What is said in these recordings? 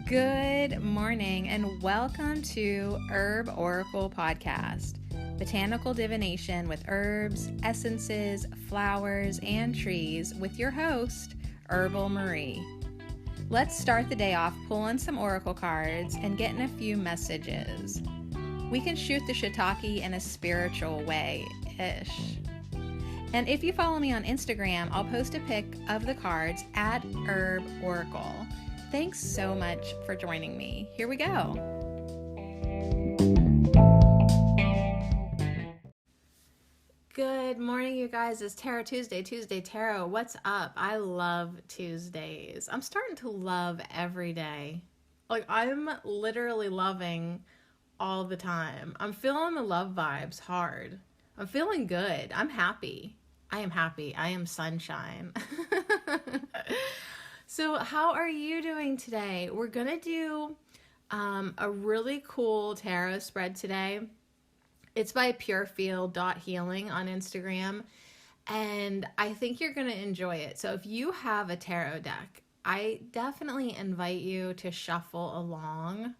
Good morning and welcome to Herb Oracle Podcast, botanical divination with herbs, essences, flowers, and trees with your host, Herbal Marie. Let's start the day off pulling some oracle cards and getting a few messages. We can shoot the shiitake in a spiritual way-ish. And if you follow me on Instagram, I'll post a pic of the cards at Herb Oracle. Thanks so much for joining me. Here we go. Good morning, you guys. It's Tarot Tuesday Tarot. What's up? I love Tuesdays. I'm starting to love every day. I'm literally loving all the time. I'm feeling the love vibes hard. I'm feeling good. I'm happy. I am happy. I am sunshine. So how are you doing today? We're going to do a really cool tarot spread today. It's by purefield.healing on Instagram, and I think you're going to enjoy it. So if you have a tarot deck, I definitely invite you to shuffle along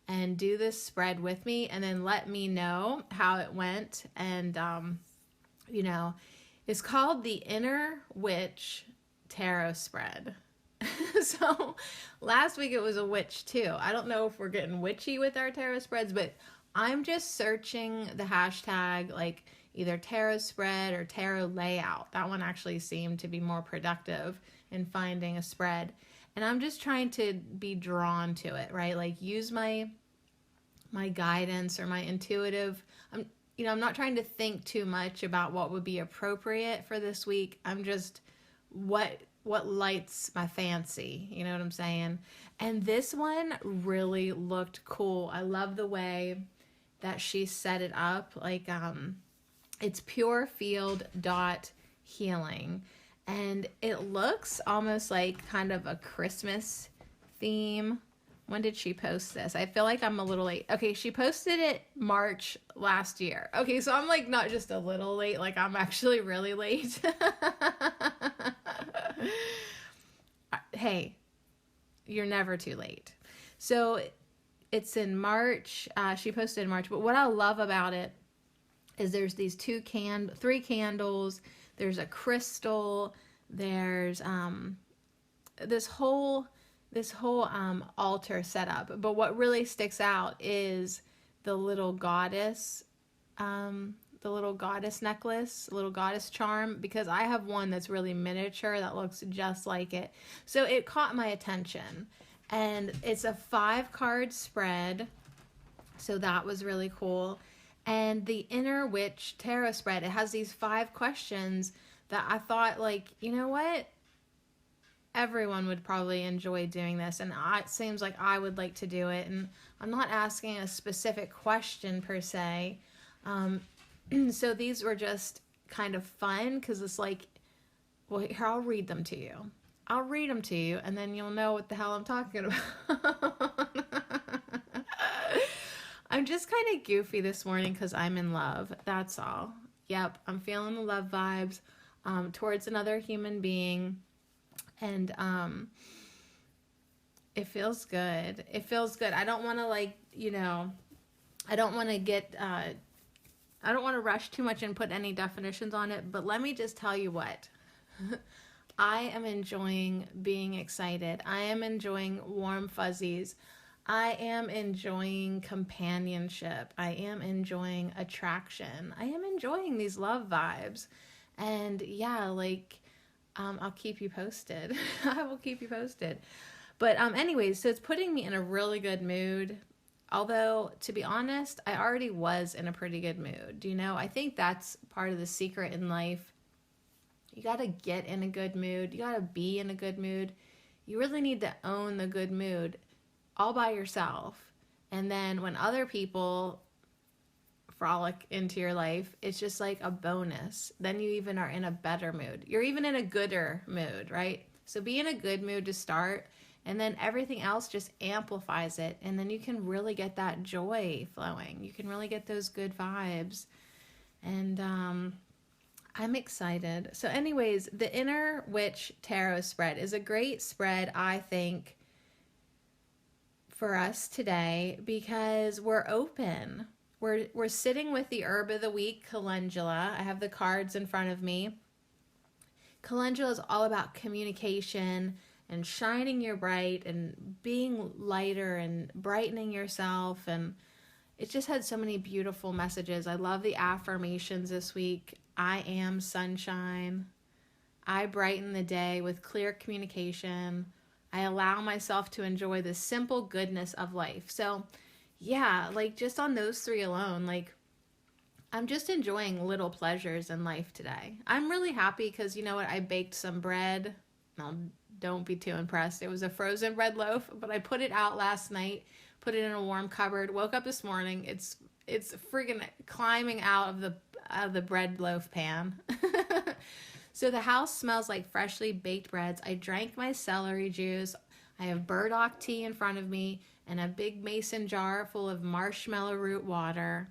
and do this spread with me, and then let me know how it went. And, it's called the Inner Witch Tarot Spread. So last week it was a witch too. I don't know if we're getting witchy with our tarot spreads, but I'm just searching the hashtag like either tarot spread or tarot layout. That one actually seemed to be more productive in finding a spread. And I'm just trying to be drawn to it, right? Like use my guidance or my intuitive. I'm not trying to think too much about what would be appropriate for this week. I'm just what lights my fancy, you know what I'm saying? And this one really looked cool. I love the way that she set it up. It's purefield.healing, and it looks almost like kind of a Christmas theme. When did she post this? I feel like I'm a little late. Okay, she posted it March last year. Okay, so I'm like not just a little late, like I'm actually really late. Hey, you're never too late. So it's in March. She posted in March. But what I love about it is there's these three candles. There's a crystal. There's this whole altar set up. But what really sticks out is the little goddess. The little goddess necklace, little goddess charm, because I have one that's really miniature that looks just like it. So it caught my attention, and it's a 5-card spread. So that was really cool. And the Inner Witch Tarot spread, it has these 5 questions that I thought, like, you know what? Everyone would probably enjoy doing this, and it seems like I would like to do it. And I'm not asking a specific question per se. So these were just kind of fun because it's like, well, here, I'll read them to you. And then you'll know what the hell I'm talking about. I'm just kind of goofy this morning because I'm in love. That's all. Yep, I'm feeling the love vibes towards another human being. And it feels good. I don't want to I don't want to I don't want to rush too much and put any definitions on it, but let me just tell you what. I am enjoying being excited. I am enjoying warm fuzzies. I am enjoying companionship. I am enjoying attraction. I am enjoying these love vibes. And yeah, I'll keep you posted. I will keep you posted. But anyways, so it's putting me in a really good mood. Although, to be honest, I already was in a pretty good mood. I think that's part of the secret in life. You got to get in a good mood. You got to be in a good mood. You really need to own the good mood all by yourself. And then when other people frolic into your life, it's just like a bonus. Then you even are in a better mood. You're even in a gooder mood, right? So be in a good mood to start. And then everything else just amplifies it. And then you can really get that joy flowing. You can really get those good vibes. And I'm excited. So anyways, the Inner Witch Tarot spread is a great spread, I think, for us today because we're open. We're sitting with the herb of the week, calendula. I have the cards in front of me. Calendula is all about communication and shining your bright and being lighter and brightening yourself. And it just had so many beautiful messages. I love the affirmations this week. I am sunshine. I brighten the day with clear communication. I allow myself to enjoy the simple goodness of life. So yeah, like just on those three alone, like I'm just enjoying little pleasures in life today. I'm really happy because you know what? I baked some bread. Now, don't be too impressed. It was a frozen bread loaf, but I put it out last night, put it in a warm cupboard, woke up this morning. It's friggin' climbing out of the bread loaf pan. So the house smells like freshly baked breads. I drank my celery juice. I have burdock tea in front of me and a big mason jar full of marshmallow root water.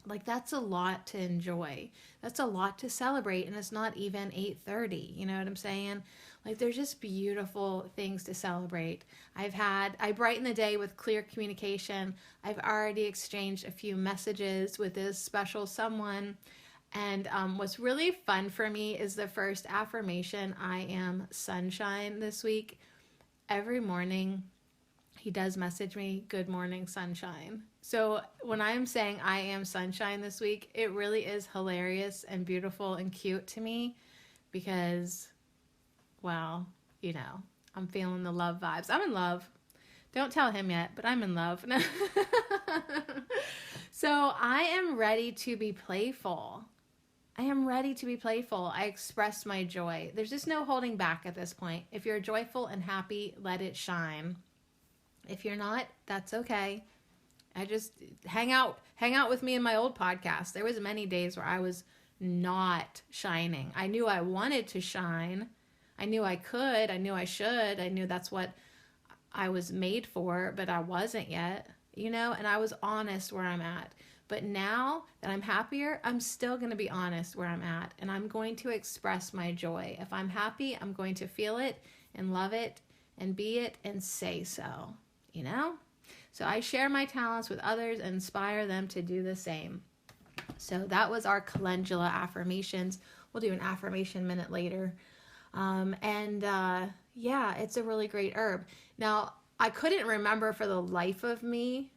Like that's a lot to enjoy. That's a lot to celebrate, and it's not even 8:30. You know what I'm saying? Like there's just beautiful things to celebrate. I brighten the day with clear communication. I've already exchanged a few messages with this special someone. And what's really fun for me is the first affirmation, I am sunshine, this week. Every morning, he does message me, good morning, sunshine. So when I'm saying I am sunshine this week, it really is hilarious and beautiful and cute to me because, well, you know, I'm feeling the love vibes. I'm in love. Don't tell him yet, but I'm in love. So I am ready to be playful. I am ready to be playful. I express my joy. There's just no holding back at this point. If you're joyful and happy, let it shine. If you're not, that's okay. I just hang out with me in my old podcast. There was many days where I was not shining. I knew I wanted to shine. I knew I could. I knew I should. I knew that's what I was made for, but I wasn't yet, you know, and I was honest where I'm at. But now that I'm happier, I'm still going to be honest where I'm at, and I'm going to express my joy. If I'm happy, I'm going to feel it and love it and be it and say so, you know? So I share my talents with others and inspire them to do the same. So that was our calendula affirmations. We'll do an affirmation minute later. Yeah, it's a really great herb. Now, I couldn't remember for the life of me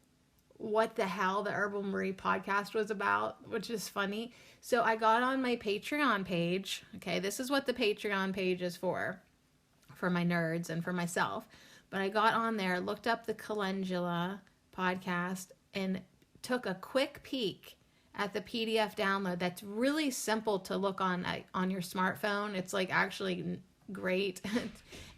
what the hell the Herbal Marie podcast was about, which is funny. So I got on my Patreon page. Okay, this is what the Patreon page is for my nerds and for myself. But I got on there, looked up the Calendula podcast, and took a quick peek at the PDF download. That's really simple to look on your smartphone. It's like actually great.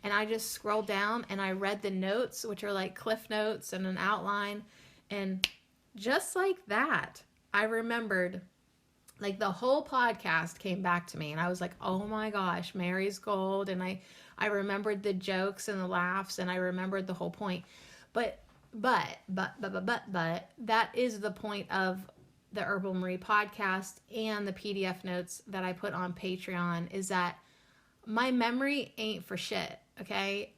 And I just scrolled down and I read the notes, which are like cliff notes and an outline. And just like that, I remembered, like the whole podcast came back to me and I was like, oh my gosh, Mary's gold. And I remembered the jokes and the laughs and I remembered the whole point. But that is the point of the Herbal Marie podcast and the PDF notes that I put on Patreon, is that my memory ain't for shit. Okay.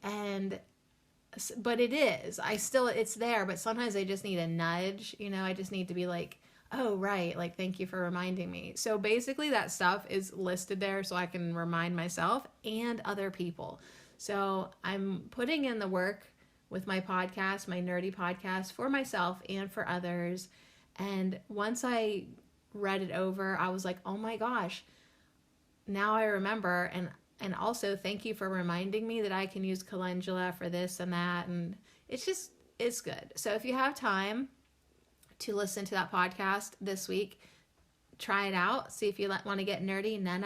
But it is. It's there, but sometimes I just need a nudge, you know, I just need to be like, oh, right, like, thank you for reminding me. So basically that stuff is listed there so I can remind myself and other people. So I'm putting in the work with my podcast, my nerdy podcast, for myself and for others. And once I read it over, I was like, oh my gosh, now I remember. And also, thank you for reminding me that I can use calendula for this and that. And it's good. So if you have time to listen to that podcast this week, try it out. See if you want to get nerdy. Na.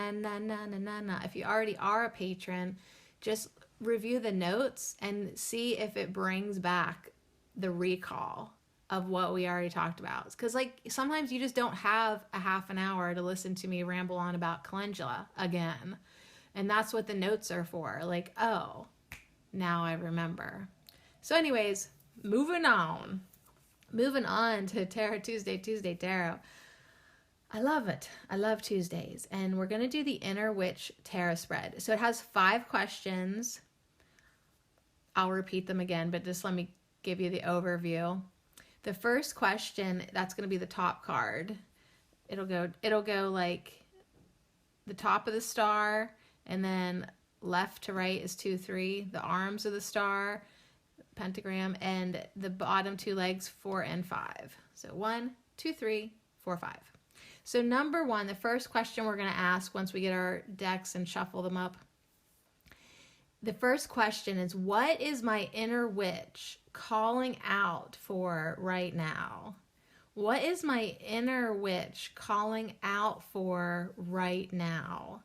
If you already are a patron, just review the notes and see if it brings back the recall of what we already talked about. Because like sometimes you just don't have a half an hour to listen to me ramble on about calendula again. And that's what the notes are for. Like, oh, now I remember. So anyways, moving on to Tarot Tuesday Tarot. I love it. I love Tuesdays. And we're going to do the Inner Witch Tarot spread. So it has 5 questions. I'll repeat them again, but just let me give you the overview. The first question, that's going to be the top card. It'll go like the top of the star, and then left to right is 2, 3, the arms of the star, pentagram, and the bottom 2 legs, 4 and 5. So 1, 2, 3, 4, 5. So number 1, the first question we're going to ask once we get our decks and shuffle them up. The first question is, what is my inner witch calling out for right now? What is my inner witch calling out for right now?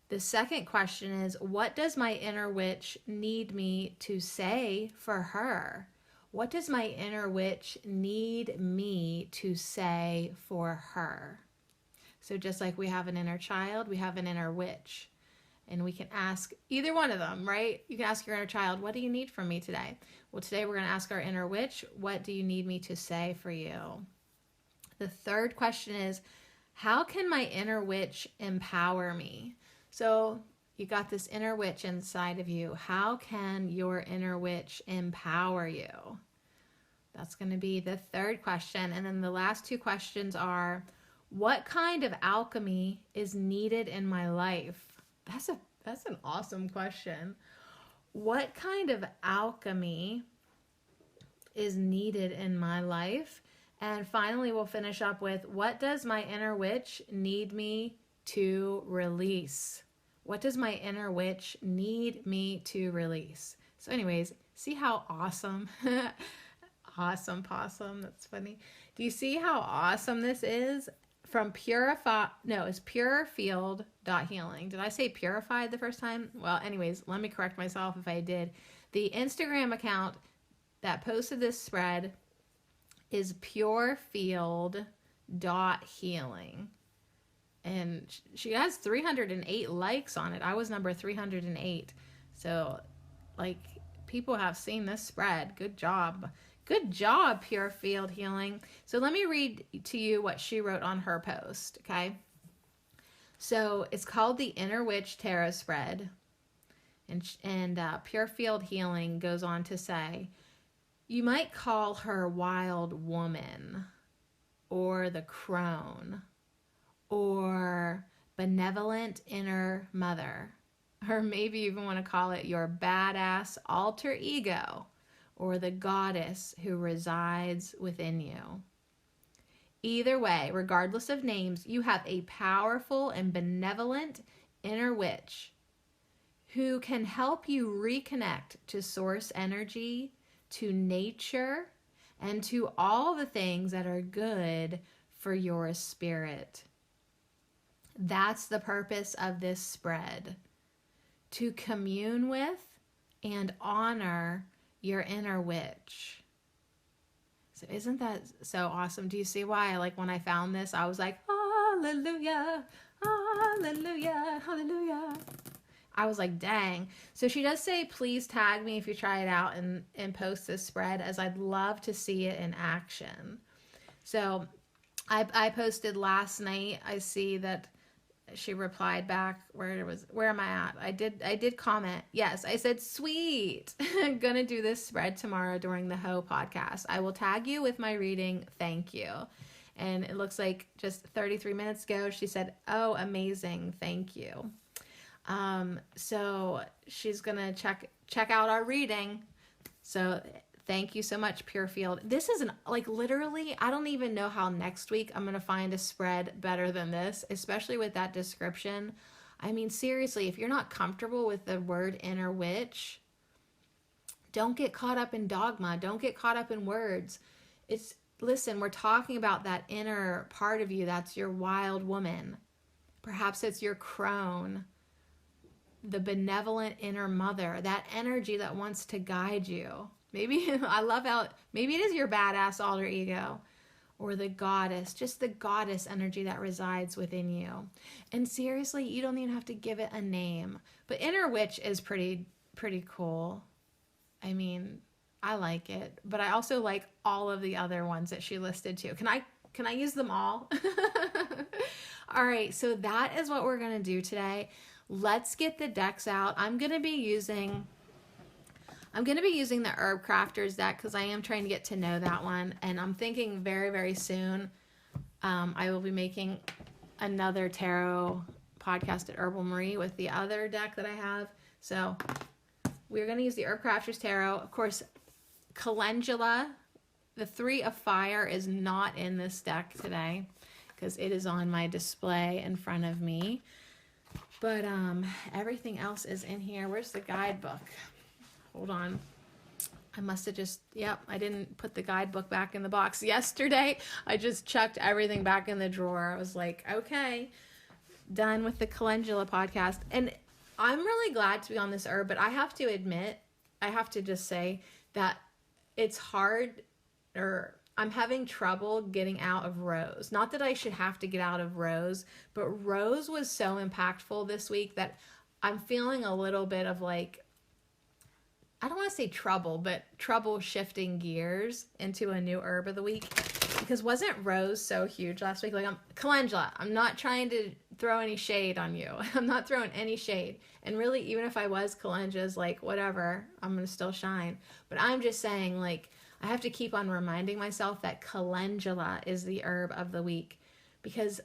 The second question is, what does my inner witch need me to say for her? What does my inner witch need me to say for her? So just like we have an inner child, we have an inner witch. And we can ask either one of them, right? You can ask your inner child, what do you need from me today? Well, today we're going to ask our inner witch, what do you need me to say for you? The third question is, how can my inner witch empower me? So you got this inner witch inside of you. How can your inner witch empower you? That's going to be the third question. And then the last 2 questions are, what kind of alchemy is needed in my life? That's an awesome question. What kind of alchemy is needed in my life? And finally, we'll finish up with, what does my inner witch need me to release? What does my inner witch need me to release? So anyways, see how awesome, awesome possum, that's funny. Do you see how awesome this is? From it's purefield.healing. Did I say purified the first time? Well, anyways, let me correct myself if I did. The Instagram account that posted this spread is purefield.healing. And she has 308 likes on it. I was number 308. So, like, people have seen this spread. Good job. Good job, Pure Field Healing. So let me read to you what she wrote on her post, okay? So it's called the Inner Witch Tarot Spread. And Pure Field Healing goes on to say, you might call her Wild Woman, or the Crone, or Benevolent Inner Mother, or maybe you even want to call it your badass alter ego, or the goddess who resides within you. Either way, regardless of names, you have a powerful and benevolent inner witch who can help you reconnect to source energy, to nature, and to all the things that are good for your spirit. That's the purpose of this spread, to commune with and honor your inner witch. So isn't that so awesome? Do you see why, like, when I found this, I was like, hallelujah, hallelujah, hallelujah. I was like, dang. So she does say, please tag me if you try it out and post this spread, as I'd love to see it in action. So I posted last night. I see that she replied back. Where am I at? I did comment. Yes, I said, sweet. I'm gonna do this spread tomorrow during the Ho podcast. I will tag you with my reading. Thank you. And it looks like just 33 minutes ago, she said, oh, amazing. Thank you. So she's gonna check out our reading. So thank you so much, Pure Field. This is literally, I don't even know how next week I'm going to find a spread better than this, especially with that description. I mean, seriously, if you're not comfortable with the word inner witch, don't get caught up in dogma. Don't get caught up in words. Listen, we're talking about that inner part of you. That's your wild woman. Perhaps it's your crone, the benevolent inner mother, that energy that wants to guide you. Maybe, I love how, maybe it is your badass alter ego, or the goddess, just the goddess energy that resides within you. And seriously, you don't even have to give it a name. But inner witch is pretty cool. I mean, I like it, but I also like all of the other ones that she listed too. Can I use them all? All right, so that is what we're going to do today. Let's get the decks out. I'm going to be using I'm going to be using the Herb Crafters deck because I am trying to get to know that one. And I'm thinking very, very soon I will be making another tarot podcast at Herbal Marie with the other deck that I have. So we're going to use the Herb Crafters Tarot. Of course, Calendula, the 3 of Fire, is not in this deck today because it is on my display in front of me. But everything else is in here. Where's the guidebook? Hold on. I must have just, I didn't put the guidebook back in the box. Yesterday, I just chucked everything back in the drawer. I was like, okay, done with the Calendula podcast. And I'm really glad to be on this herb, but I have to admit, I have to just say that it's hard, or I'm having trouble getting out of Rose. Not that I should have to get out of Rose, but Rose was so impactful this week that I'm feeling a little bit of like, I don't want to say trouble, but trouble shifting gears into a new herb of the week. Because wasn't Rose so huge last week? Like, Calendula, I'm not trying to throw any shade on you. I'm not throwing any shade. And really, even if I was Calendula's, like, whatever, I'm going to still shine. But I'm just saying, like, I have to keep on reminding myself that Calendula is the herb of the week. Because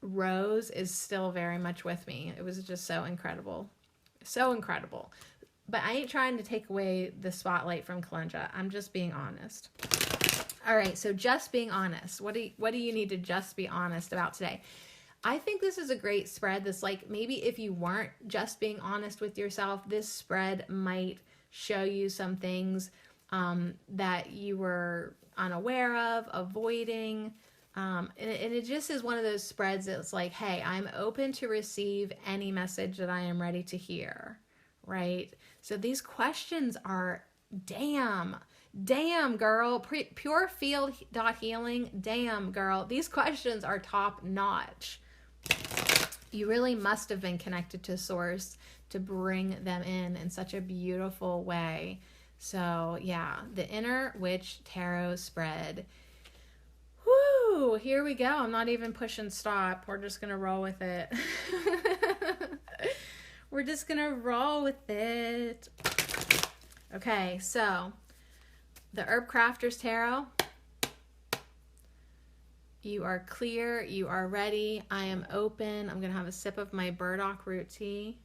Rose is still very much with me. It was just so incredible. So incredible. But I ain't trying to take away the spotlight from Calendula. I'm just being honest. All right, so just being honest. What do you need to just be honest about today? I think this is a great spread that's like, maybe if you weren't just being honest with yourself, this spread might show you some things that you were unaware of, avoiding. And it just is one of those spreads that's like, hey, I'm open to receive any message that I am ready to hear, right? So these questions are, damn girl, pure field healing, damn girl, these questions are top notch. You really must have been connected to source to bring them in such a beautiful way. So yeah, the Inner Witch Tarot spread. Whoo, here we go. I'm not even pushing stop. We're just gonna roll with it. We're just gonna roll with it. Okay, so the Herb Crafters Tarot. You are clear. You are ready. I am open. I'm going to have a sip of my burdock root tea.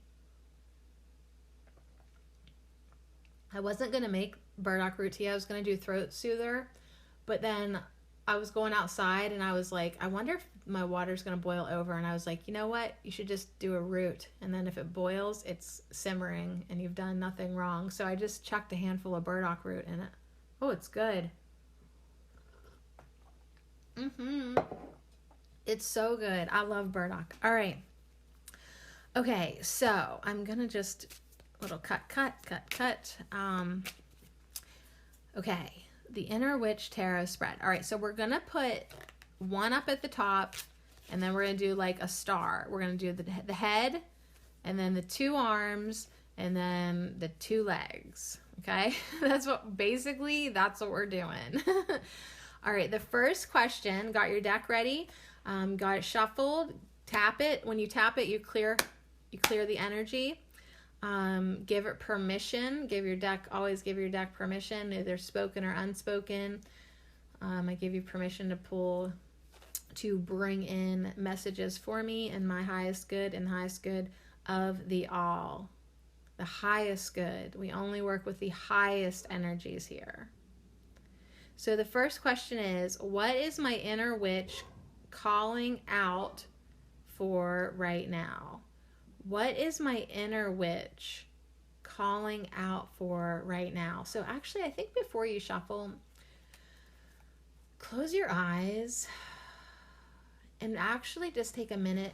I wasn't going to make burdock root tea. I was going to do throat soother. But then I was going outside and I was like, I wonder if my water's going to boil over. And I was like, you know what? You should just do a root. And then if it boils, it's simmering and you've done nothing wrong. So I just chucked a handful of burdock root in it. Oh, it's good. It's so good. I love burdock. All right. Okay, so I'm going to just little cut. Okay, the Inner Witch Tarot spread. All right, so we're going to put one up at the top, and then we're going to do like a star. We're going to do the head, and then the 2 arms, and then the 2 legs. Okay, that's what we're doing. All right, the first question, got your deck ready, got it shuffled, tap it. When you tap it, you clear the energy. Give it permission. Always give your deck permission, either spoken or unspoken. I give you permission to bring in messages for me in my highest good and highest good of the all. The highest good. We only work with the highest energies here. So the first question is, what is my inner witch calling out for right now? What is my inner witch calling out for right now? So actually, I think before you shuffle, close your eyes and actually just take a minute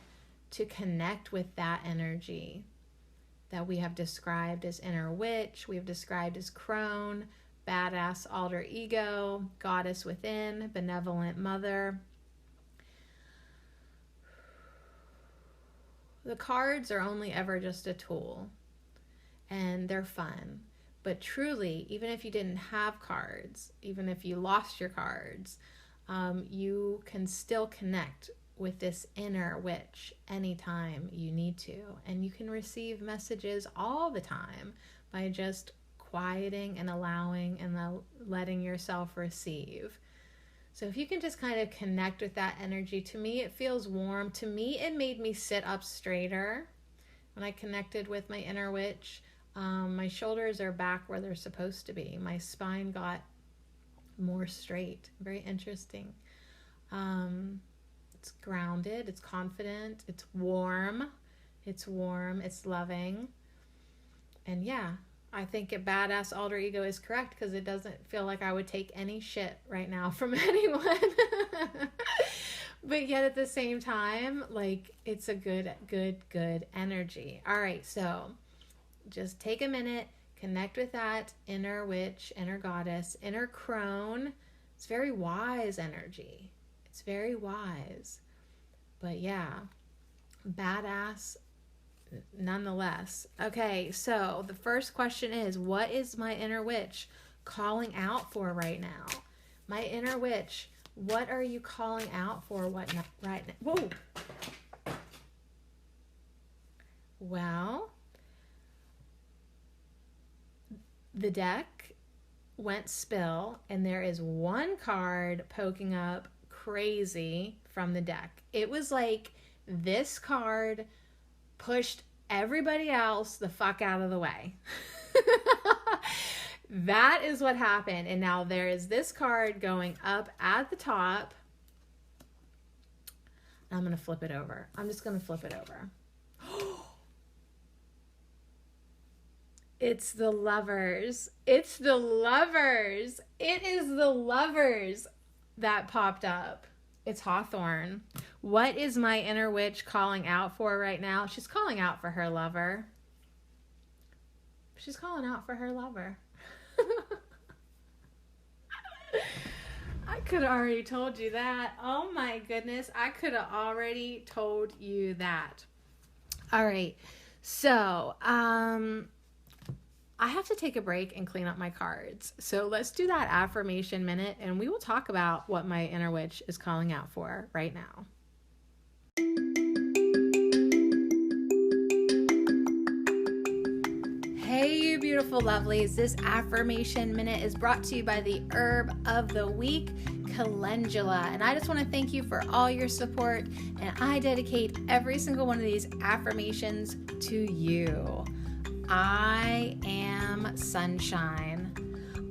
to connect with that energy that we have described as inner witch, we have described as crone, badass alter ego, goddess within, benevolent mother. The cards are only ever just a tool, and they're fun. But truly, even if you didn't have cards, even if you lost your cards, you can still connect with this inner witch anytime you need to. And you can receive messages all the time by just quieting and allowing and letting yourself receive. So if you can just kind of connect with that energy, to me it feels warm. To me it made me sit up straighter when I connected with my inner witch. My shoulders are back where they're supposed to be. My spine got more straight. Very interesting. It's grounded, it's confident, it's warm, it's loving. And yeah, I think a badass alter ego is correct, because it doesn't feel like I would take any shit right now from anyone. But yet at the same time, like, it's a good energy. All right, so just take a minute, connect with that inner witch, inner goddess, inner crone. It's very wise energy. It's very wise. But yeah, badass nonetheless. Okay, so the first question is, what is my inner witch calling out for right now? My inner witch, what are you calling out for right now? Whoa. Well, the deck went spill, and there is one card poking up crazy from the deck. It was like this card pushed everybody else the fuck out of the way. That is what happened. And now there is this card going up at the top. I'm going to flip it over. I'm just going to flip it over. It's the Lovers. It's the Lovers. It is the Lovers that popped up. It's Hawthorne. What is my inner witch calling out for right now? She's calling out for her lover. She's calling out for her lover. I could have already told you that. Oh my goodness. I could have already told you that. All right. So, I have to take a break and clean up my cards. So let's do that affirmation minute, and we will talk about what my inner witch is calling out for right now. Hey, you beautiful lovelies. This affirmation minute is brought to you by the herb of the week, calendula. And I just want to thank you for all your support. And I dedicate every single one of these affirmations to you. I am sunshine.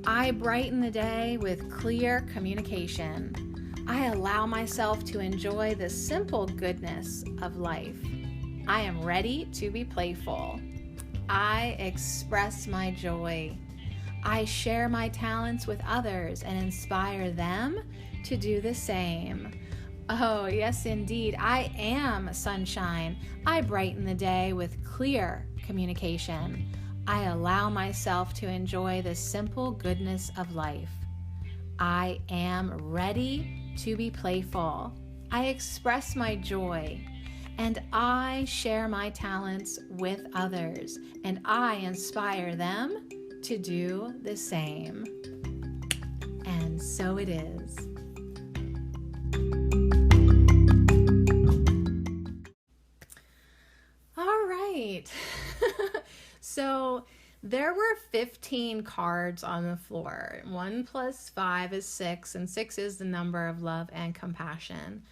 I brighten the day with clear communication. I allow myself to enjoy the simple goodness of life. I am ready to be playful. I express my joy. I share my talents with others and inspire them to do the same. Oh, yes, indeed. I am sunshine. I brighten the day with clear communication. I allow myself to enjoy the simple goodness of life. I am ready to be playful. I express my joy, and I share my talents with others, and I inspire them to do the same. And so it is. All right. So there were 15 cards on the floor. 1 + 5 is 6, and 6 is the number of love and compassion.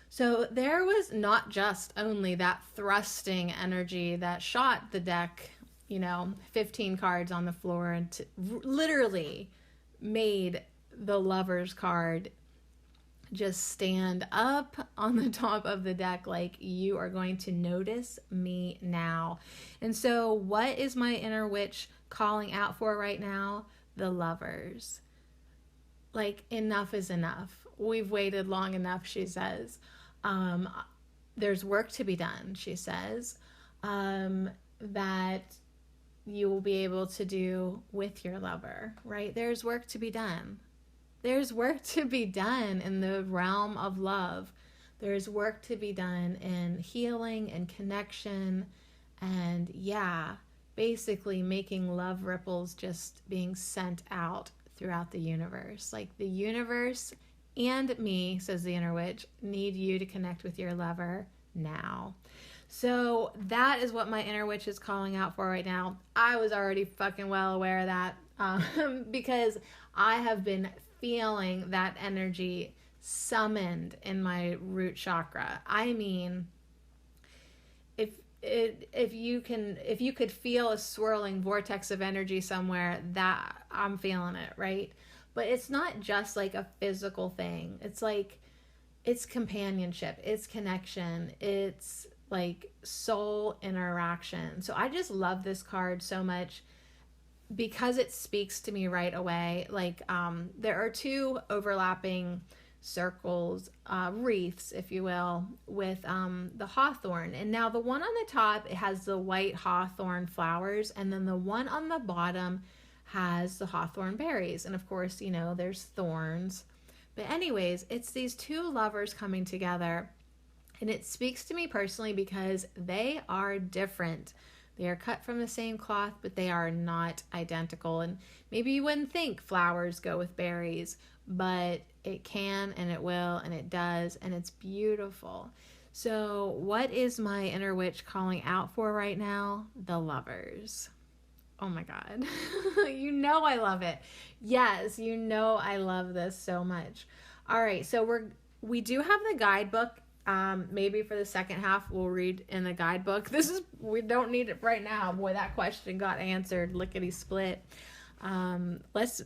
So there was not just only that thrusting energy that shot the deck, 15 cards on the floor, and literally made the Lovers card just stand up on the top of the deck like, you are going to notice me now. And so what is my inner witch calling out for right now? The Lovers. Like, enough is enough. We've waited long enough, she says. There's work to be done, she says, that you will be able to do with your lover, right? There's work to be done. There's work to be done in the realm of love. There's work to be done in healing and connection, and basically making love ripples just being sent out throughout the universe. Like, the universe and me, says the inner witch, need you to connect with your lover now. So that is what my inner witch is calling out for right now. I was already fucking well aware of that because I have been feeling that energy summoned in my root chakra. I mean, if you could feel a swirling vortex of energy somewhere, that I'm feeling it, right? But it's not just like a physical thing. It's like, it's companionship, it's connection, it's like soul interaction. So I just love this card so much because it speaks to me right away. Like there are two overlapping circles, wreaths, if you will, with the hawthorn. And now the one on the top, it has the white hawthorn flowers, and then the one on the bottom has the hawthorn berries. And of course, you know, there's thorns. But anyways, it's these two lovers coming together. And it speaks to me personally because they are different. They are cut from the same cloth, but they are not identical. And maybe you wouldn't think flowers go with berries, but it can, and it will, and it does, and it's beautiful. So what is my inner witch calling out for right now? The lovers. Oh my God. You know I love it. Yes, you know I love this so much. All right, so we do have the guidebook. Maybe for the second half we'll read in the guidebook. We don't need it right now. Boy, that question got answered lickety split. Let's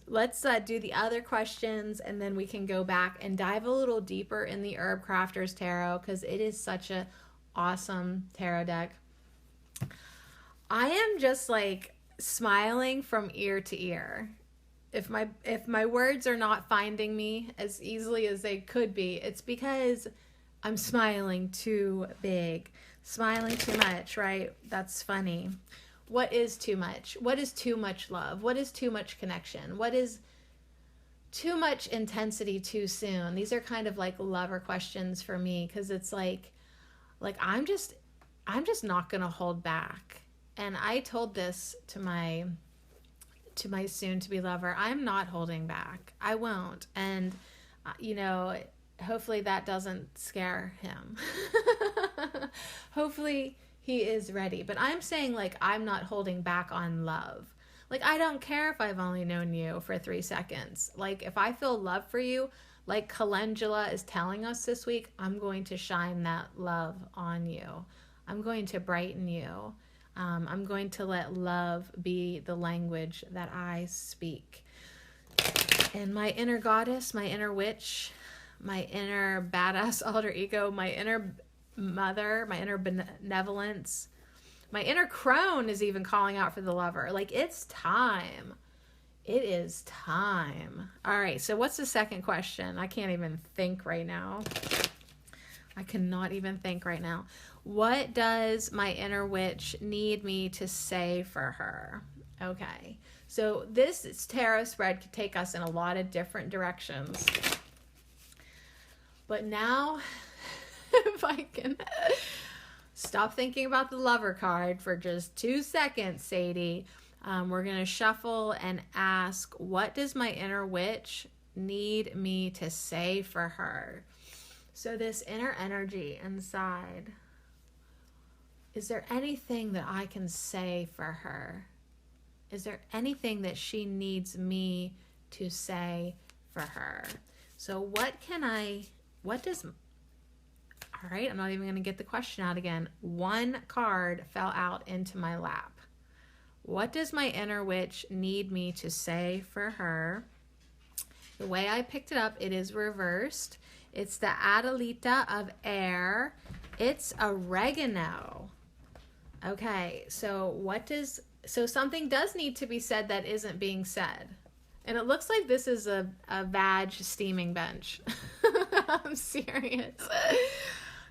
do the other questions, and then we can go back and dive a little deeper in the Herb Crafters Tarot, because it is such a awesome tarot deck. I am just like smiling from ear to ear. If my words are not finding me as easily as they could be, it's because I'm smiling too big, smiling too much, right? That's funny. What is too much? What is too much love? What is too much connection? What is too much intensity too soon? These are kind of like lover questions for me, because it's like I'm just not gonna hold back. And I told this to my soon-to-be lover. I'm not holding back. I won't. And you know, hopefully that doesn't scare him. Hopefully he is ready. But I'm saying, like, I'm not holding back on love. Like, I don't care if I've only known you for 3 seconds. Like, if I feel love for you, like Calendula is telling us this week, I'm going to shine that love on you. I'm going to brighten you. I'm going to let love be the language that I speak. And my inner goddess, my inner witch, my inner badass alter ego, my inner mother, my inner benevolence, my inner crone is even calling out for the lover. Like, it's time. It is time. All right, so what's the second question? I can't even think right now. I cannot even think right now. What does my inner witch need me to say for her? Okay, so this tarot spread could take us in a lot of different directions. But now, if I can stop thinking about the lover card for just 2 seconds, Sadie, we're going to shuffle and ask, what does my inner witch need me to say for her? So this inner energy inside, is there anything that I can say for her? Is there anything that she needs me to say for her? So all right, I'm not even going to get the question out again. One card fell out into my lap. What does my inner witch need me to say for her? The way I picked it up, it is reversed. It's the Adelita of Air. It's oregano. Okay, so something does need to be said that isn't being said. And it looks like this is a vag steaming bench. I'm serious.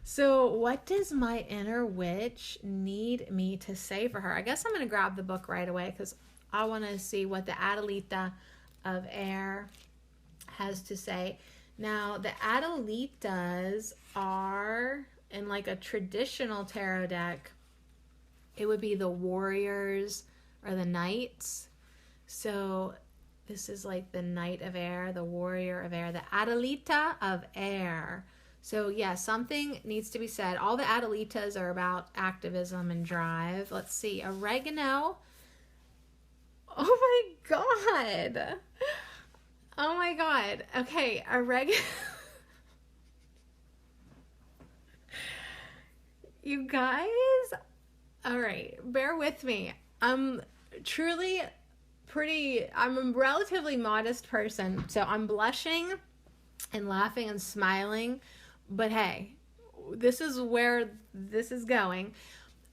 So what does my inner witch need me to say for her? I guess I'm going to grab the book right away because I want to see what the Adelita of Air has to say. Now, the Adelitas are, in like a traditional tarot deck, it would be the warriors or the knights. So this is like the Knight of Air, the Warrior of Air, the Adelita of Air. So yeah, something needs to be said. All the Adelitas are about activism and drive. Let's see. Oregano. Oh my God. Oh my God. Okay, oregano. You guys, all right, bear with me. I'm a relatively modest person, so I'm blushing and laughing and smiling, but hey, this is where this is going.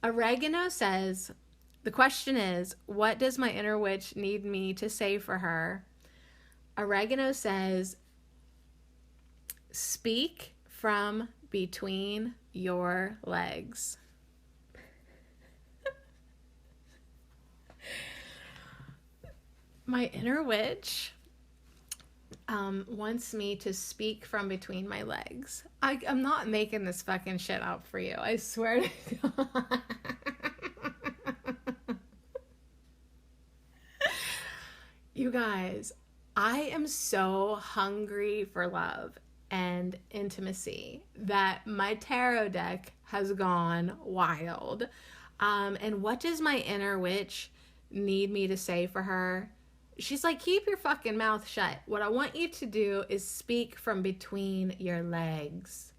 Oregano says, the question is, what does my inner witch need me to say for her? Oregano says, speak from between your legs. My inner witch wants me to speak from between my legs. I'm not making this fucking shit up for you. I swear to God. You guys, I am so hungry for love and intimacy that my tarot deck has gone wild. And what does my inner witch need me to say for her? She's like, keep your fucking mouth shut. What I want you to do is speak from between your legs.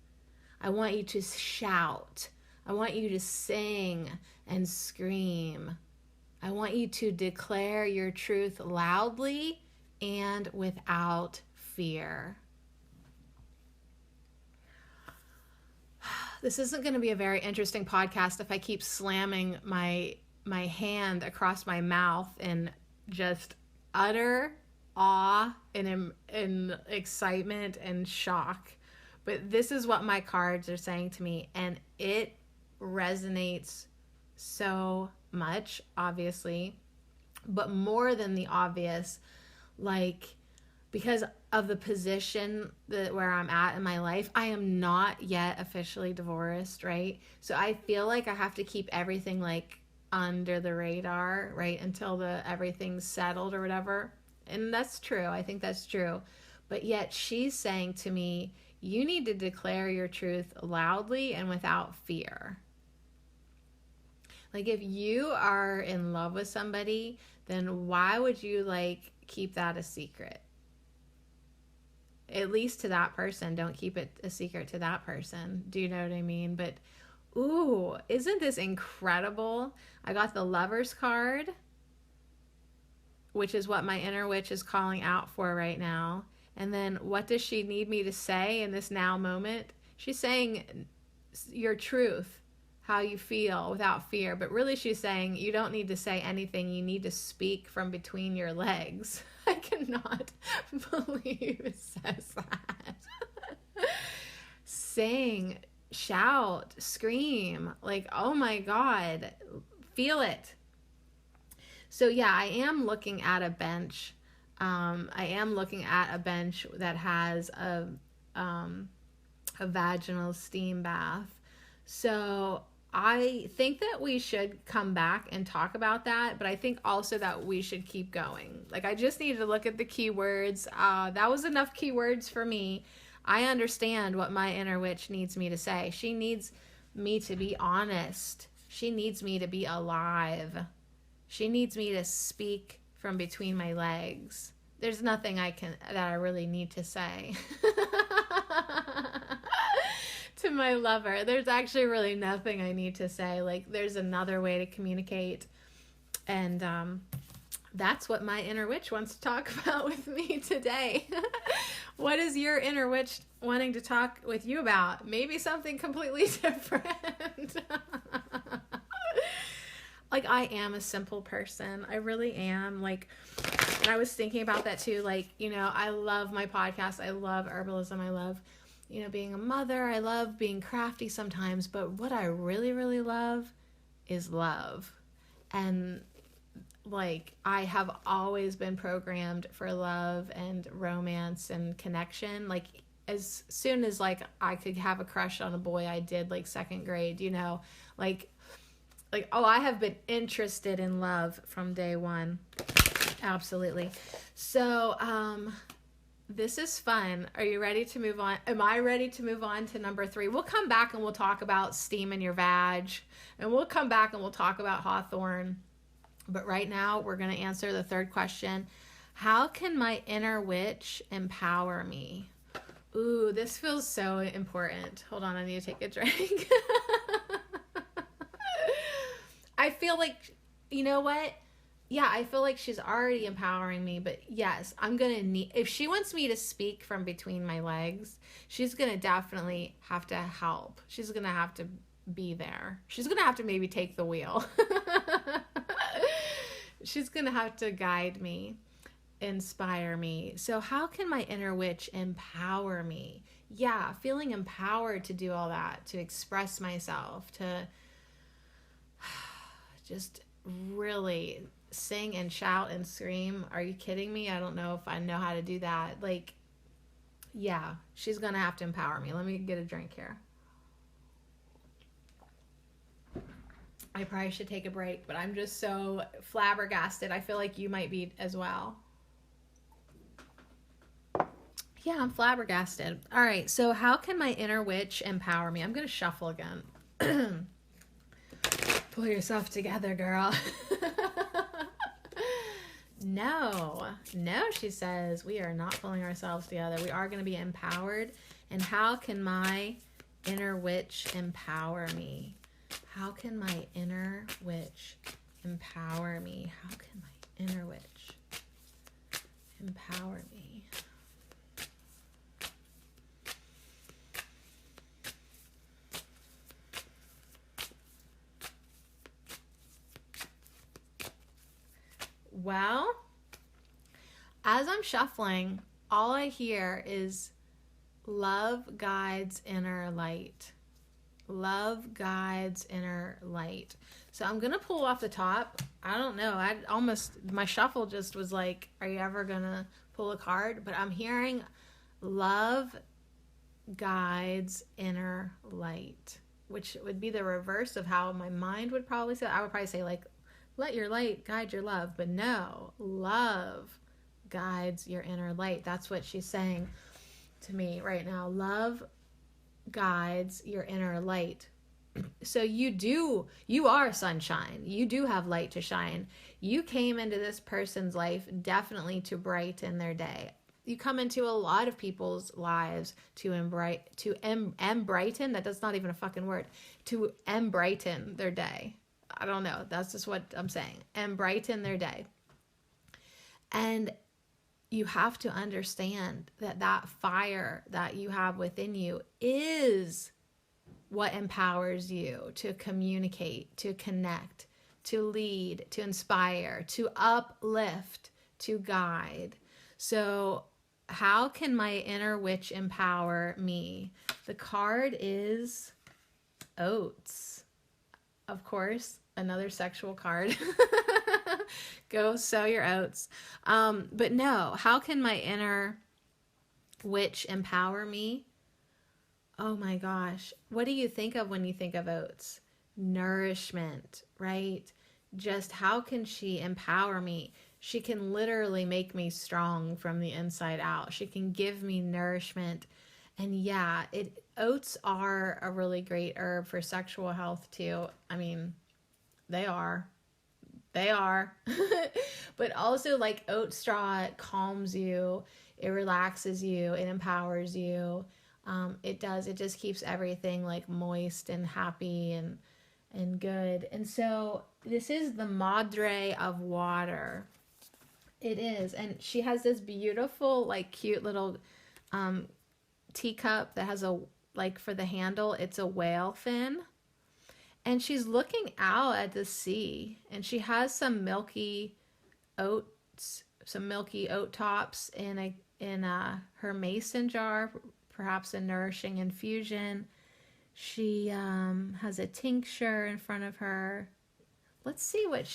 I want you to shout. I want you to sing and scream. I want you to declare your truth loudly and without fear. This isn't going to be a very interesting podcast if I keep slamming my hand across my mouth in just utter awe and excitement and shock. But this is what my cards are saying to me, and it resonates so much, obviously, but more than the obvious, like, because of the position where I'm at in my life. I am not yet officially divorced, right? So I feel like I have to keep everything like under the radar, right, until everything's settled or whatever. And that's true. I think that's true. But yet she's saying to me, you need to declare your truth loudly and without fear. Like, if you are in love with somebody, then why would you like keep that a secret? At least to that person. Don't keep it a secret to that person. Do you know what I mean? But ooh, isn't this incredible? I got the Lover's card, which is what my inner witch is calling out for right now. And then what does she need me to say in this now moment? She's saying your truth, how you feel without fear. But really she's saying you don't need to say anything. You need to speak from between your legs. I cannot believe it says that. Sing, shout, scream, like, oh my God, feel it. So yeah, I am looking at a bench. I am looking at a bench that has a vaginal steam bath. So I think that we should come back and talk about that, but I think also that we should keep going. Like, I just need to look at the keywords. That was enough keywords for me. I understand what my inner witch needs me to say. She needs me to be honest. She needs me to be alive. She needs me to speak from between my legs. There's nothing that I really need to say to my lover. There's actually really nothing I need to say. Like, there's another way to communicate. And that's what my inner witch wants to talk about with me today. What is your inner witch wanting to talk with you about? Maybe something completely different. Like, I am a simple person. I really am. Like, and I was thinking about that too. Like, you know, I love my podcast. I love herbalism. I love, you know, being a mother. I love being crafty sometimes. But what I really, really love is love. And like, I have always been programmed for love and romance and connection. Like, as soon as like I could have a crush on a boy, I did, like second grade, you know, like, oh, I have been interested in love from day one. Absolutely. So, This is fun. Are you ready to move on? Am I ready to move on to number 3? We'll come back and we'll talk about steam in your vag. And we'll come back and we'll talk about hawthorn. But right now, we're going to answer the 3rd question. How can my inner witch empower me? Ooh, this feels so important. Hold on, I need to take a drink. I feel like, you know what? Yeah, I feel like she's already empowering me, but yes, I'm going to need, if she wants me to speak from between my legs, she's going to definitely have to help. She's going to have to be there. She's going to have to maybe take the wheel. She's going to have to guide me, inspire me. So how can my inner witch empower me? Yeah, feeling empowered to do all that, to express myself, to just really sing and shout and scream. Are you kidding me? I don't know if I know how to do that. Like, yeah, she's going to have to empower me. Let me get a drink here. I probably should take a break, but I'm just so flabbergasted. I feel like you might be as well. Yeah, I'm flabbergasted. All right, so how can my inner witch empower me? I'm going to shuffle again. Pull yourself together, girl. No, she says, we are not pulling ourselves together. We are going to be empowered. And how can my inner witch empower me? How can my inner witch empower me? How can my inner witch empower me? Well, as I'm shuffling, all I hear is love guides inner light. Love guides inner light. So I'm going to pull off the top. I don't know. My shuffle just was like, are you ever going to pull a card? But I'm hearing love guides inner light, which would be the reverse of how my mind would probably say. I would probably say like, let your light guide your love. But no, love guides your inner light. That's what she's saying to me right now. Love guides your inner light. So you are sunshine. You do have light to shine. You came into this person's life definitely to brighten their day. You come into a lot of people's lives to brighten. That's not even a fucking word. To brighten their day. I don't know. That's just what I'm saying. And brighten their day. And you have to understand that fire that you have within you is what empowers you to communicate, to connect, to lead, to inspire, to uplift, to guide. So how can my inner witch empower me? The card is oats. Of course, another sexual card. Go sow your oats. But no, how can my inner witch empower me? Oh my gosh. What do you think of when you think of oats? Nourishment, right? Just how can she empower me? She can literally make me strong from the inside out. She can give me nourishment. And yeah, oats are a really great herb for sexual health too. I mean, they are. But also like oat straw, it calms you, it relaxes you, it empowers you. It just keeps everything like moist and happy and good. And so this is the Madre of water. It is. And she has this beautiful, like cute little teacup that has for the handle, it's a whale fin. And she's looking out at the sea, and she has some milky oat tops in her mason jar, perhaps a nourishing infusion. She has a tincture in front of her. Let's see what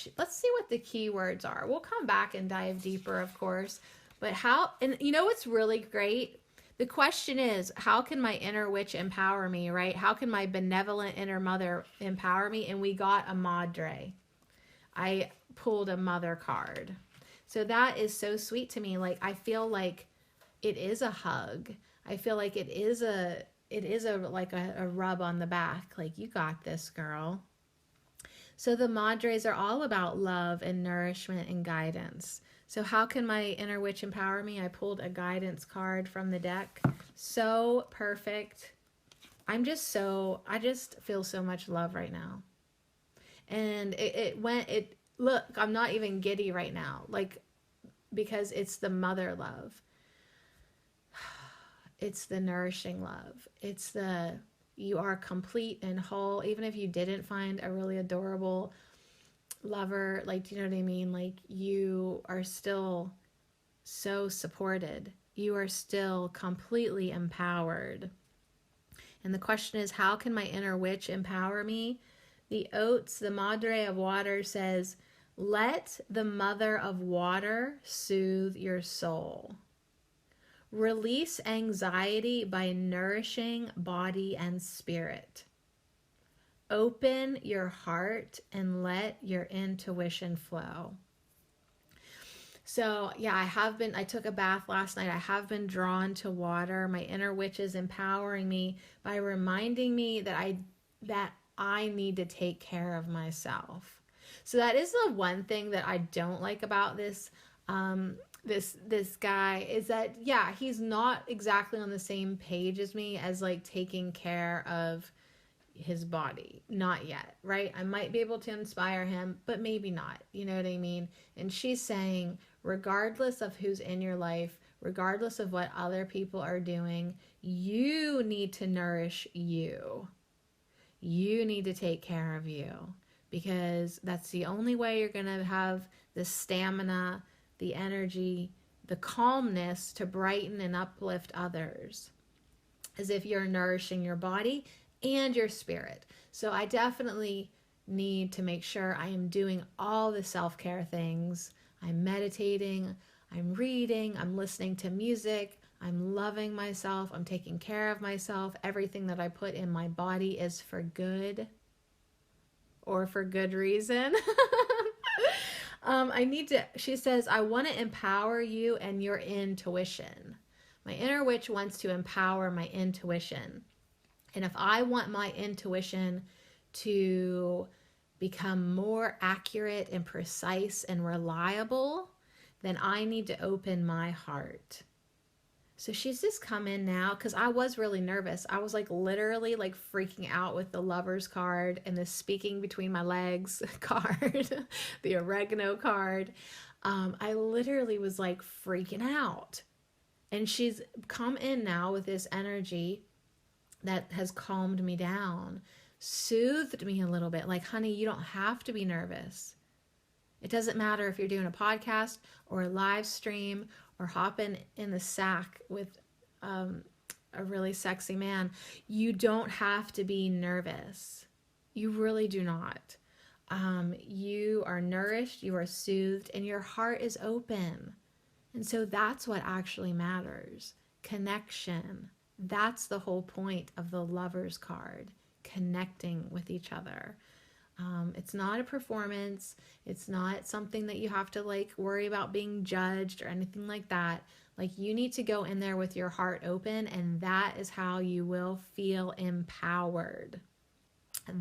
the keywords are. We'll come back and dive deeper, of course. But and you know what's really great? The question is, how can my inner witch empower me, right? How can my benevolent inner mother empower me? And we got a Madre. I pulled a mother card. So that is so sweet to me. Like, I feel like it is a hug. I feel like it is a like a rub on the back, like, you got this, girl. So the madres are all about love and nourishment and guidance. So how can my inner witch empower me? I pulled a guidance card from the deck. So perfect. I just feel so much love right now. And look, I'm not even giddy right now, like, because it's the mother love. It's the nourishing love. It's you are complete and whole. Even if you didn't find a really adorable lover, like, do you know what I mean? Like, you are still so supported. You are still completely empowered. And the question is, how can my inner witch empower me? The oats, the madre of water, says, let the mother of water soothe your soul. Release anxiety by nourishing body and spirit. Open your heart and let your intuition flow. So yeah, I took a bath last night. I have been drawn to water. My inner witch is empowering me by reminding me that I need to take care of myself. So that is the one thing that I don't like about this this guy, is that, yeah, he's not exactly on the same page as me as, like, taking care of his body. Not yet, right? I might be able to inspire him, but maybe not. You know what I mean? And she's saying, regardless of who's in your life, regardless of what other people are doing, you need to nourish you. You need to take care of you, because that's the only way you're going to have the stamina, the energy, the calmness to brighten and uplift others, as if you're nourishing your body and your spirit. So I definitely need to make sure I am doing all the self-care things. I'm meditating, I'm reading, I'm listening to music, I'm loving myself, I'm taking care of myself. Everything that I put in my body is for good, or for good reason. She says, I want to empower you and your intuition. My inner witch wants to empower my intuition. And if I want my intuition to become more accurate and precise and reliable, then I need to open my heart. So she's just come in now, because I was really nervous. I was like literally like freaking out with the Lovers card and the speaking between my legs card, the oregano card. I literally was like freaking out. And she's come in now with this energy that has calmed me down, soothed me a little bit. Like, honey, you don't have to be nervous. It doesn't matter if you're doing a podcast or a live stream or hopping in the sack with a really sexy man. You don't have to be nervous. You really do not. You are nourished, you are soothed, and your heart is open. And so that's what actually matters. Connection. That's the whole point of the Lovers card. Connecting with each other. It's not a performance. It's not something that you have to like worry about being judged or anything like that. Like, you need to go in there with your heart open, and that is how you will feel empowered.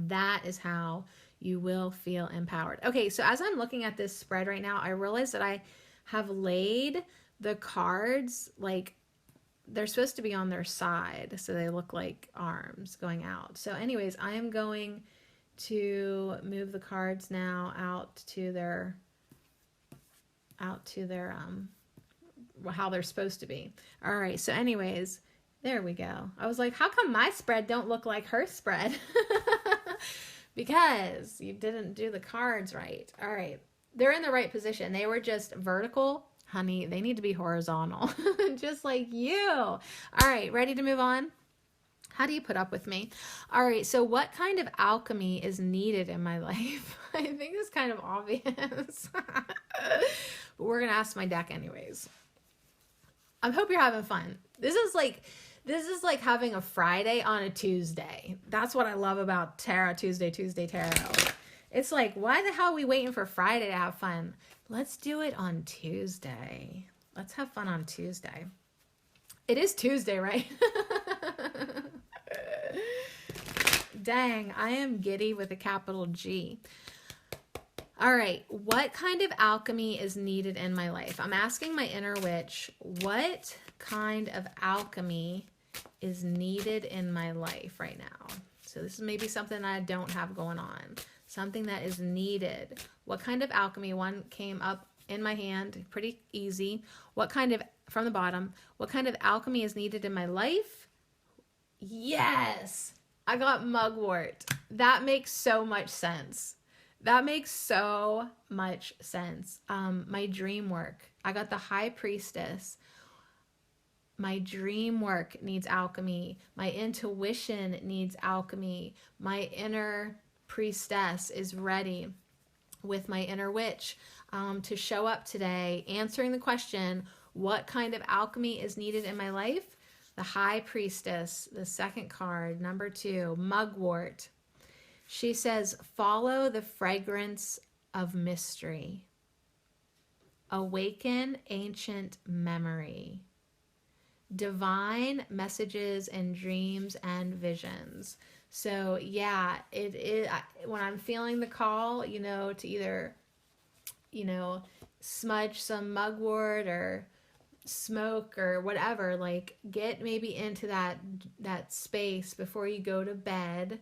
That is how you will feel empowered. Okay, so as I'm looking at this spread right now, I realize that I have laid the cards like they're supposed to be on their side, so they look like arms going out. So anyways, I am going to move the cards now out to their how they're supposed to be. All right, so anyways, there we go. I was like, how come my spread don't look like her spread? Because you didn't do the cards right. All right, they're in the right position. They were just vertical. Honey, they need to be horizontal, just like you. All right, ready to move on? How do you put up with me? All right, so what kind of alchemy is needed in my life? I think it's kind of obvious, but we're going to ask my deck anyways. I hope you're having fun. This is like having a Friday on a Tuesday. That's what I love about Tarot Tuesday Tarot. It's like, why the hell are we waiting for Friday to have fun? Let's do it on Tuesday. Let's have fun on Tuesday. It is Tuesday, right? Dang, I am giddy with a capital G. All right, what kind of alchemy is needed in my life? I'm asking my inner witch, what kind of alchemy is needed in my life right now? So this is maybe something I don't have going on. Something that is needed. What kind of alchemy? One came up in my hand, pretty easy. What kind of, from the bottom, what kind of alchemy is needed in my life? Yes, I got mugwort. That makes so much sense. That makes so much sense. My dream work. I got the High Priestess. My dream work needs alchemy. My intuition needs alchemy. My inner priestess is ready with my inner witch to show up today, answering the question, what kind of alchemy is needed in my life? The High Priestess, the second card, number 2, mugwort. She says, follow the fragrance of mystery. Awaken ancient memory. Divine messages and dreams and visions. So yeah, it is, when I'm feeling the call, to either, smudge some mugwort or smoke or whatever, like get maybe into that space before you go to bed.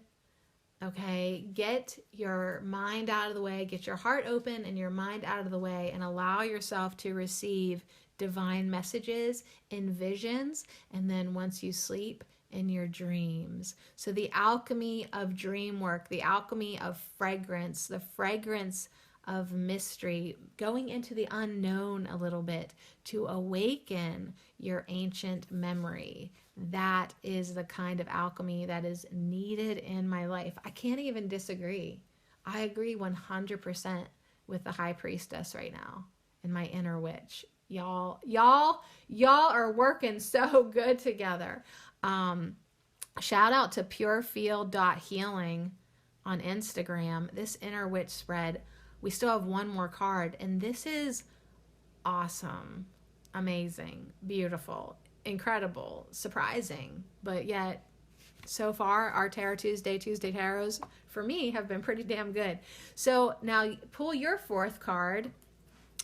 Okay, get your mind out of the way, get your heart open and your mind out of the way, and allow yourself to receive divine messages and visions, and then once you sleep, in your dreams. So the alchemy of dream work, the alchemy of fragrance, the fragrance of mystery, going into the unknown a little bit to awaken your ancient memory. That is the kind of alchemy that is needed in my life. I can't even disagree. I agree 100% with the High Priestess right now and my inner witch. Y'all are working so good together. Shout out to purefield.healing on Instagram. This inner witch spread, we still have one more card, and this is awesome, amazing, beautiful, incredible, surprising, but yet so far our Tarot Tuesday tarots for me have been pretty damn good. So now pull your fourth card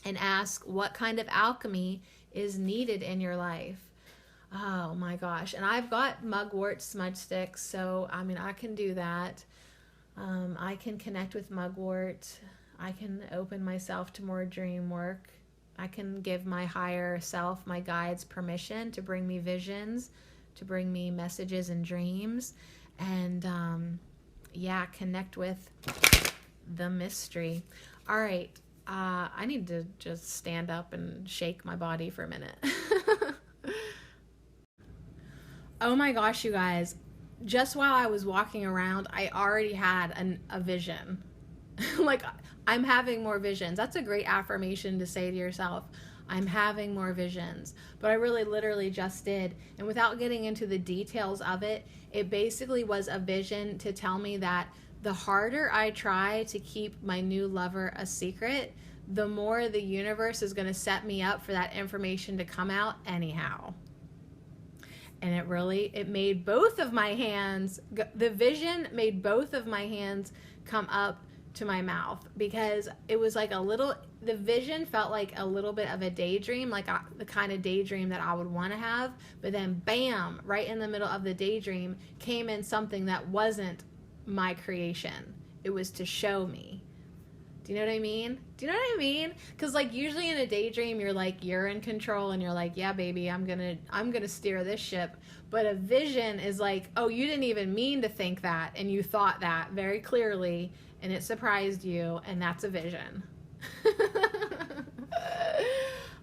and ask what kind of alchemy is needed in your life. Oh my gosh. And I've got mugwort smudge sticks, so I mean I can do that. I can connect with mugwort. I can open myself to more dream work. I can give my higher self, my guides, permission to bring me visions, to bring me messages and dreams, and connect with the mystery. All right, I need to just stand up and shake my body for a minute. Oh my gosh, you guys, just while I was walking around, I already had a vision. Like, I'm having more visions. That's a great affirmation to say to yourself. I'm having more visions. But I really literally just did. And without getting into the details of it, it basically was a vision to tell me that the harder I try to keep my new lover a secret, the more the universe is going to set me up for that information to come out anyhow. And it made both of my hands, the vision made both of my hands come up to my mouth, because it was like the vision felt like a little bit of a daydream, like the kind of daydream that I would want to have, but then bam, right in the middle of the daydream came in something that wasn't my creation. It was to show me. Do you know what I mean? Because like usually in a daydream, you're in control and you're like, yeah, baby, I'm gonna steer this ship. But a vision is like, oh, you didn't even mean to think that, and you thought that very clearly, and it surprised you, and that's a vision.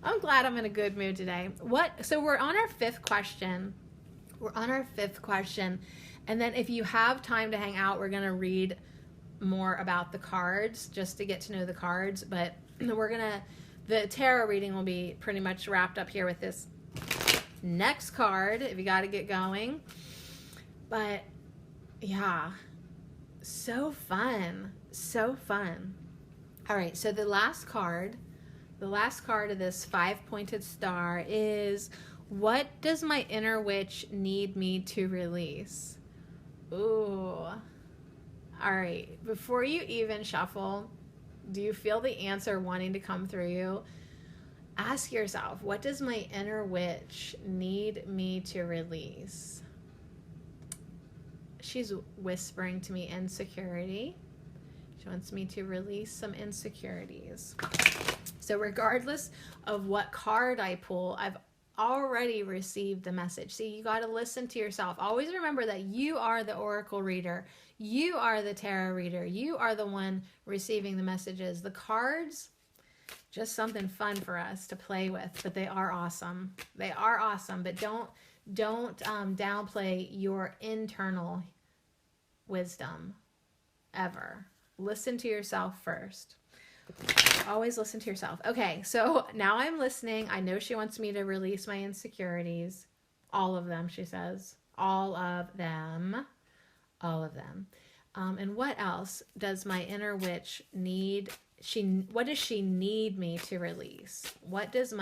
I'm glad I'm in a good mood today. So we're on our fifth question. And then if you have time to hang out, we're gonna read more about the cards just to get to know the cards, but the tarot reading will be pretty much wrapped up here with this next card if you got to get going. But yeah, so fun. All right, so the last card of this 5-pointed star is, What does my inner witch need me to release? Ooh. All right. Before you even shuffle, do you feel the answer wanting to come through you? Ask yourself, what does my inner witch need me to release? She's whispering to me insecurity. She wants me to release some insecurities. So regardless of what card I pull, I've already received the message. See, you got to listen to yourself. Always remember that you are the oracle reader. You are the tarot reader. You are the one receiving the messages. The cards, just something fun for us to play with, but they are awesome. They are awesome, but don't downplay your internal wisdom ever. Listen to yourself first. Always listen to yourself. Okay, so now I'm listening. I know she wants me to release my insecurities. All of them, she says. All of them. All of them. And what else does my inner witch need? What does she need me to release? What does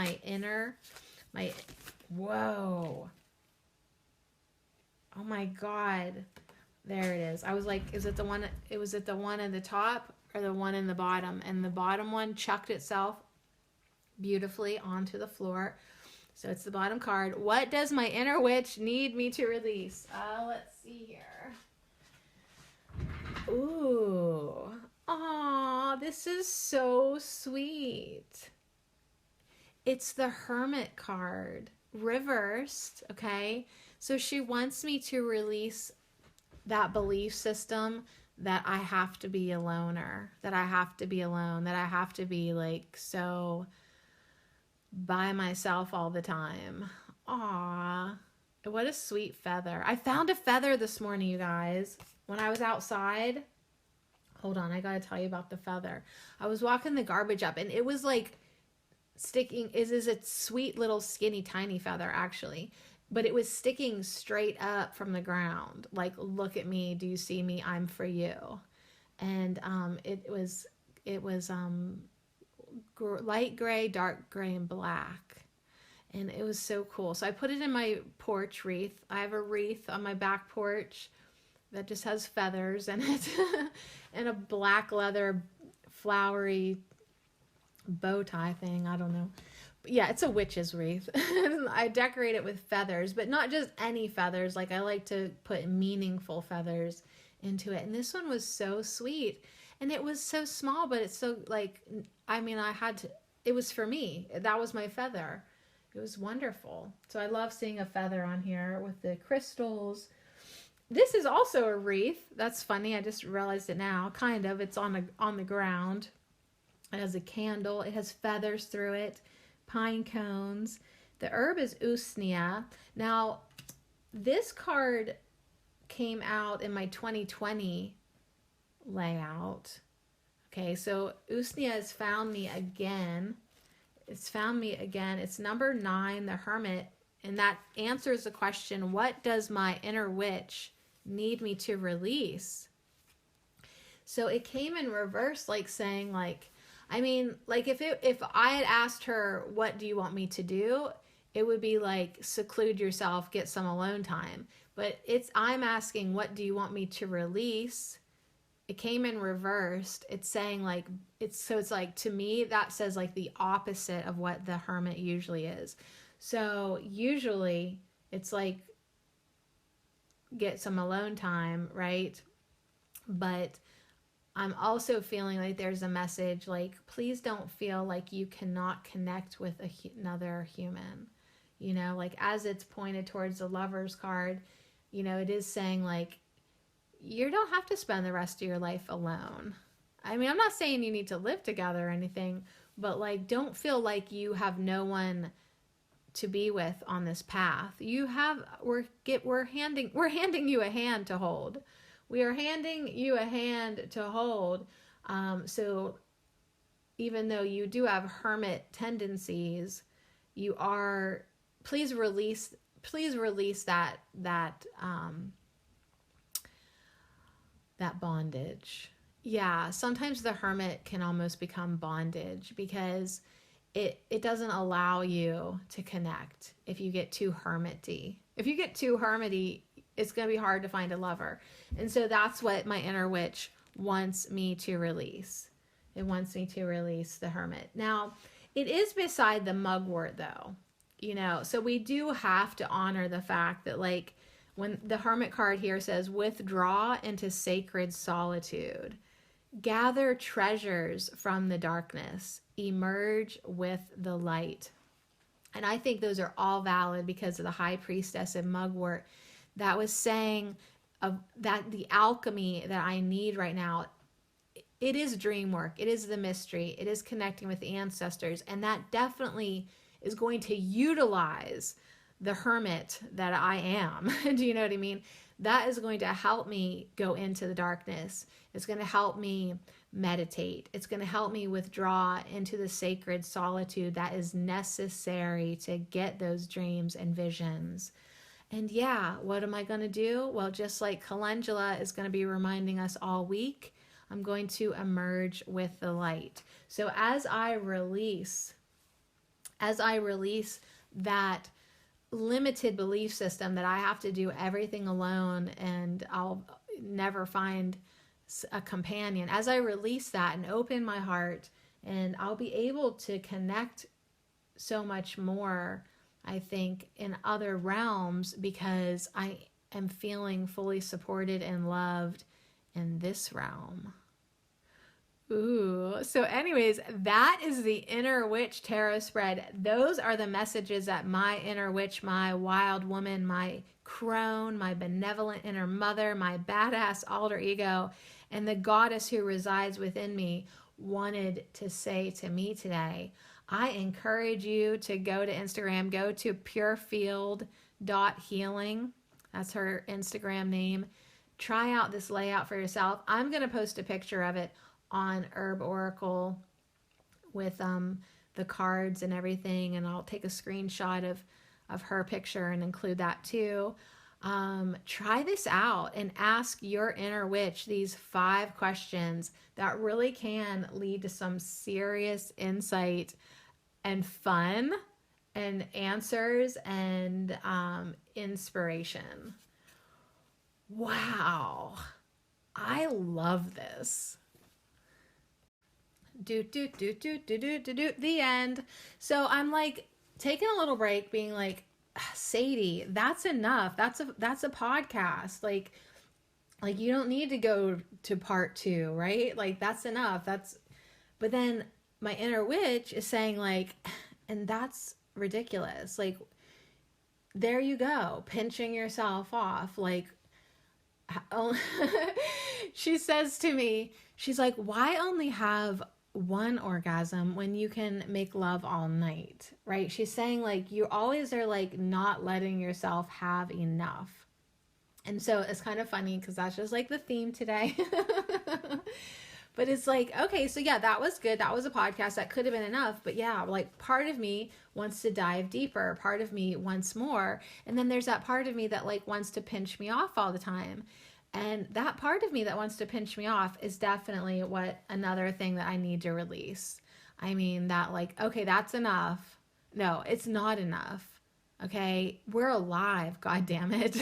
whoa. Oh my God. There it is. I was like, was it the one at the top or the one in the bottom? And the bottom one chucked itself beautifully onto the floor. So it's the bottom card. What does my inner witch need me to release? Let's see here. Ooh. Aw, this is so sweet. It's the Hermit card, reversed, okay? So she wants me to release that belief system that I have to be a loner, that I have to be alone, that I have to be like so by myself all the time. Aw, what a sweet feather. I found a feather this morning, you guys, when I was outside. Hold on, I gotta tell you about the feather. I was walking the garbage up and it was like sticking, is a sweet little skinny tiny feather actually, but it was sticking straight up from the ground. Like, look at me, do you see me? I'm for you. And it was light gray, dark gray, and black. And it was so cool. So I put it in my porch wreath. I have a wreath on my back porch that just has feathers in it and a black leather flowery bow tie thing. I don't know. But yeah, it's a witch's wreath. I decorate it with feathers, but not just any feathers. Like, I like to put meaningful feathers into it. And this one was so sweet. And it was so small, but it's so like, I mean, it was for me. That was my feather. It was wonderful. So I love seeing a feather on here with the crystals. This is also a wreath. That's funny. I just realized it now. Kind of. It's on the ground. It has a candle. It has feathers through it. Pine cones. The herb is usnea. Now, this card came out in my 2020 layout. Okay, so usnea has found me again. It's found me again. It's number 9, the Hermit. And that answers the question, what does my inner witch need me to release? So it came in reverse, like saying, like, I mean, like if I had asked her, what do you want me to do? It would be like, seclude yourself, get some alone time. But I'm asking, what do you want me to release? It came in reversed. It's saying like, it's like, to me, that says like the opposite of what the Hermit usually is. So usually it's like, get some alone time, right? But I'm also feeling like there's a message like, please don't feel like you cannot connect with another human. You know, like as it's pointed towards the Lover's card, you know, it is saying like, you don't have to spend the rest of your life alone. I mean, I'm not saying you need to live together or anything, but like, don't feel like you have no one to be with on this path. We're handing you a hand to hold. We are handing you a hand to hold. So even though you do have hermit tendencies, please release that bondage. Yeah, sometimes the hermit can almost become bondage because it doesn't allow you to connect if you get too hermity. If you get too hermity, it's going to be hard to find a lover. And so that's what my inner witch wants me to release. It wants me to release the hermit. Now, it is beside the mugwort though, so we do have to honor the fact that like when the hermit card here says withdraw into sacred solitude, gather treasures from the darkness, emerge with the light. And I think those are all valid because of the high priestess and mugwort that was saying that the alchemy that I need right now, it is dream work. It is the mystery. It is connecting with the ancestors. And that definitely is going to utilize the hermit that I am. Do you know what I mean? That is going to help me go into the darkness. It's going to help me meditate. It's going to help me withdraw into the sacred solitude that is necessary to get those dreams and visions. And yeah, what am I going to do? Well, just like Calendula is going to be reminding us all week, I'm going to emerge with the light. So as I release that limited belief system that I have to do everything alone and I'll never find a companion, as I release that and open my heart, and I'll be able to connect so much more, I think, in other realms because I am feeling fully supported and loved in this realm. Ooh, so anyways, that is the Inner Witch Tarot spread. Those are the messages that my inner witch, my wild woman, my crone, my benevolent inner mother, my badass alter ego, and the goddess who resides within me wanted to say to me today. I encourage you to go to Instagram, go to purefield.healing. That's her Instagram name. Try out this layout for yourself. I'm going to post a picture of it on Herb Oracle with the cards and everything, and I'll take a screenshot of her picture and include that too. Try this out and ask your inner witch these 5 questions that really can lead to some serious insight and fun and answers and inspiration. Wow, I love this. The end. So I'm like taking a little break, being like, Sadie, that's enough. That's a podcast. Like you don't need to go to part 2, right? Like that's enough. But then my inner witch is saying like, and that's ridiculous. Like, there you go, pinching yourself off. Like, she says to me, she's like, why only have one orgasm when you can make love all night, right? She's saying like you always are like not letting yourself have enough. And so it's kind of funny because that's just like the theme today. But it's like, okay, so yeah, that was good. That was a podcast. That could have been enough. But yeah, like part of me wants to dive deeper. Part of me wants more. And then there's that part of me that like wants to pinch me off all the time. And that part of me that wants to pinch me off is definitely another thing that I need to release. I mean, that like, okay, that's enough. No, it's not enough. Okay, we're alive, God damn it.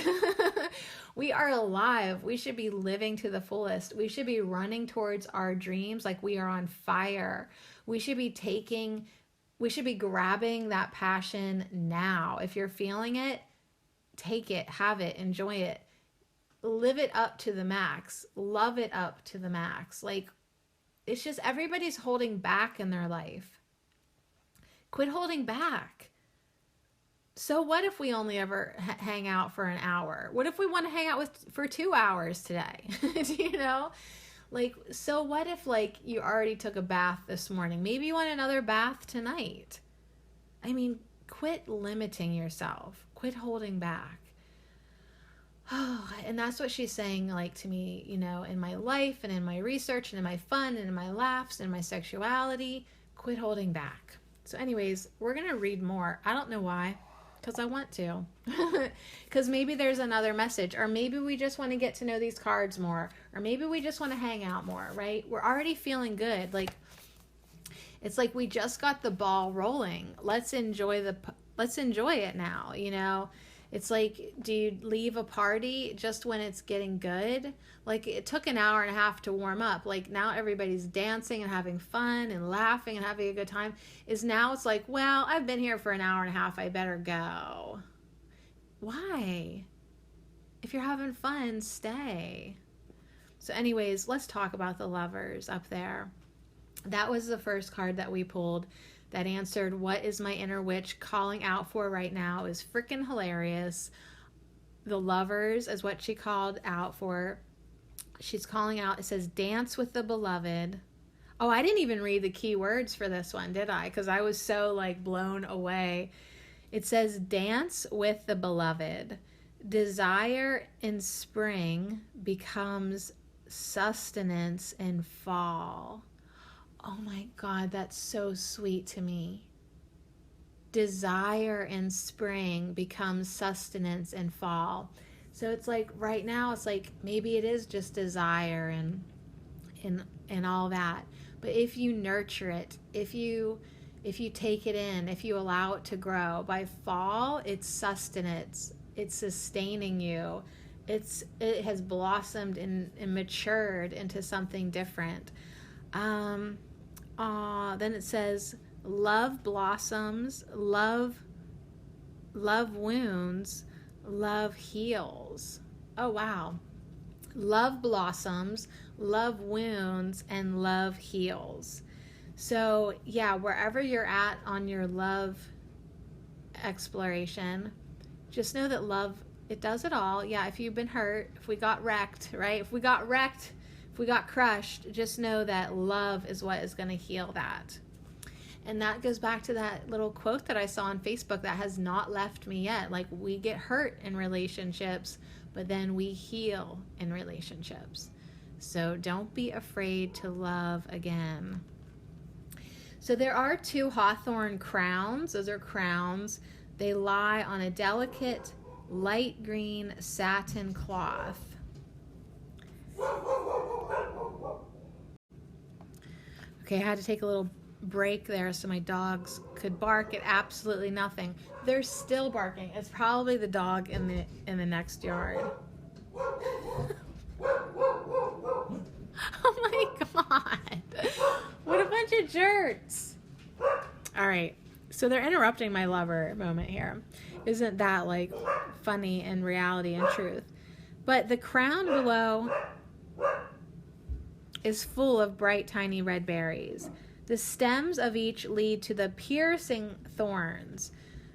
We are alive. We should be living to the fullest. We should be running towards our dreams like we are on fire. We should be grabbing that passion now. If you're feeling it, take it, have it, enjoy it. Live it up to the max. Love it up to the max. Like, it's just everybody's holding back in their life. Quit holding back. So what if we only ever hang out for an hour? What if we want to hang out for 2 hours today? You know? Like, so what if like you already took a bath this morning? Maybe you want another bath tonight. I mean, quit limiting yourself. Quit holding back. Oh, and that's what she's saying like to me, you know, in my life and in my research and in my fun and in my laughs and my sexuality. Quit holding back. So anyways, we're going to read more. I don't know why. Because I want to. Because maybe there's another message. Or maybe we just want to get to know these cards more. Or maybe we just want to hang out more, right? We're already feeling good. Like, It's like we just got the ball rolling. Let's enjoy it now, you know? It's like, do you leave a party just when it's getting good? Like, it took an hour and a half to warm up. Like, now everybody's dancing and having fun and laughing and having a good time. Now it's like, well, I've been here for an hour and a half. I better go. Why? If you're having fun, stay. So anyways, let's talk about the Lovers up there. That was the first card that we pulled that answered what is my inner witch calling out for right now is freaking hilarious. The Lovers is what she called out for. She's calling out, it says, dance with the beloved. Oh, I didn't even read the key words for this one, did I? Because I was so like blown away. It says, dance with the beloved. Desire in spring becomes sustenance in fall. Oh my God, that's so sweet to me. Desire in spring becomes sustenance in fall. So it's like right now, it's like maybe it is just desire and all that. But if you nurture it, if you take it in, if you allow it to grow, by fall, it's sustenance. It's sustaining you. It has blossomed and matured into something different. Then it says, love blossoms, love wounds, love heals. Oh, wow. Love blossoms, love wounds, and love heals. So, yeah, wherever you're at on your love exploration, just know that love, it does it all. Yeah, if you've been hurt, if we got wrecked, right? If we got crushed, just know that love is what is going to heal that. And that goes back to that little quote that I saw on Facebook that has not left me yet. Like, we get hurt in relationships, but then we heal in relationships. So don't be afraid to love again. So there are 2 hawthorn crowns. Those are crowns. They lie on a delicate light green satin cloth. Okay, I had to take a little break there so my dogs could bark at absolutely nothing. They're still barking. It's probably the dog in the next yard. Oh my God. What a bunch of jerks. All right. So they're interrupting my lover moment here. Isn't that like funny in reality and truth? But the crown below is full of bright, tiny red berries. The stems of each lead to the piercing thorns.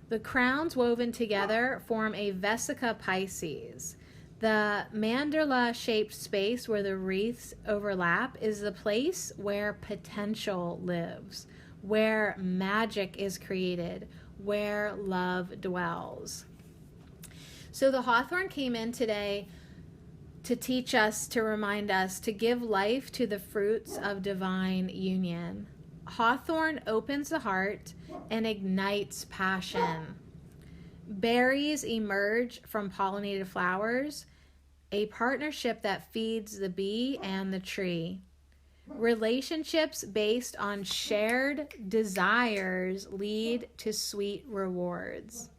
The crowns woven together form a Vesica Pisces. The mandala-shaped space where the wreaths overlap is the place where potential lives, where magic is created, where love dwells. So the hawthorn came in today to teach us, to remind us, to give life to the fruits of divine union. Hawthorn opens the heart and ignites passion. Berries emerge from pollinated flowers, a partnership that feeds the bee and the tree. Relationships based on shared desires lead to sweet rewards.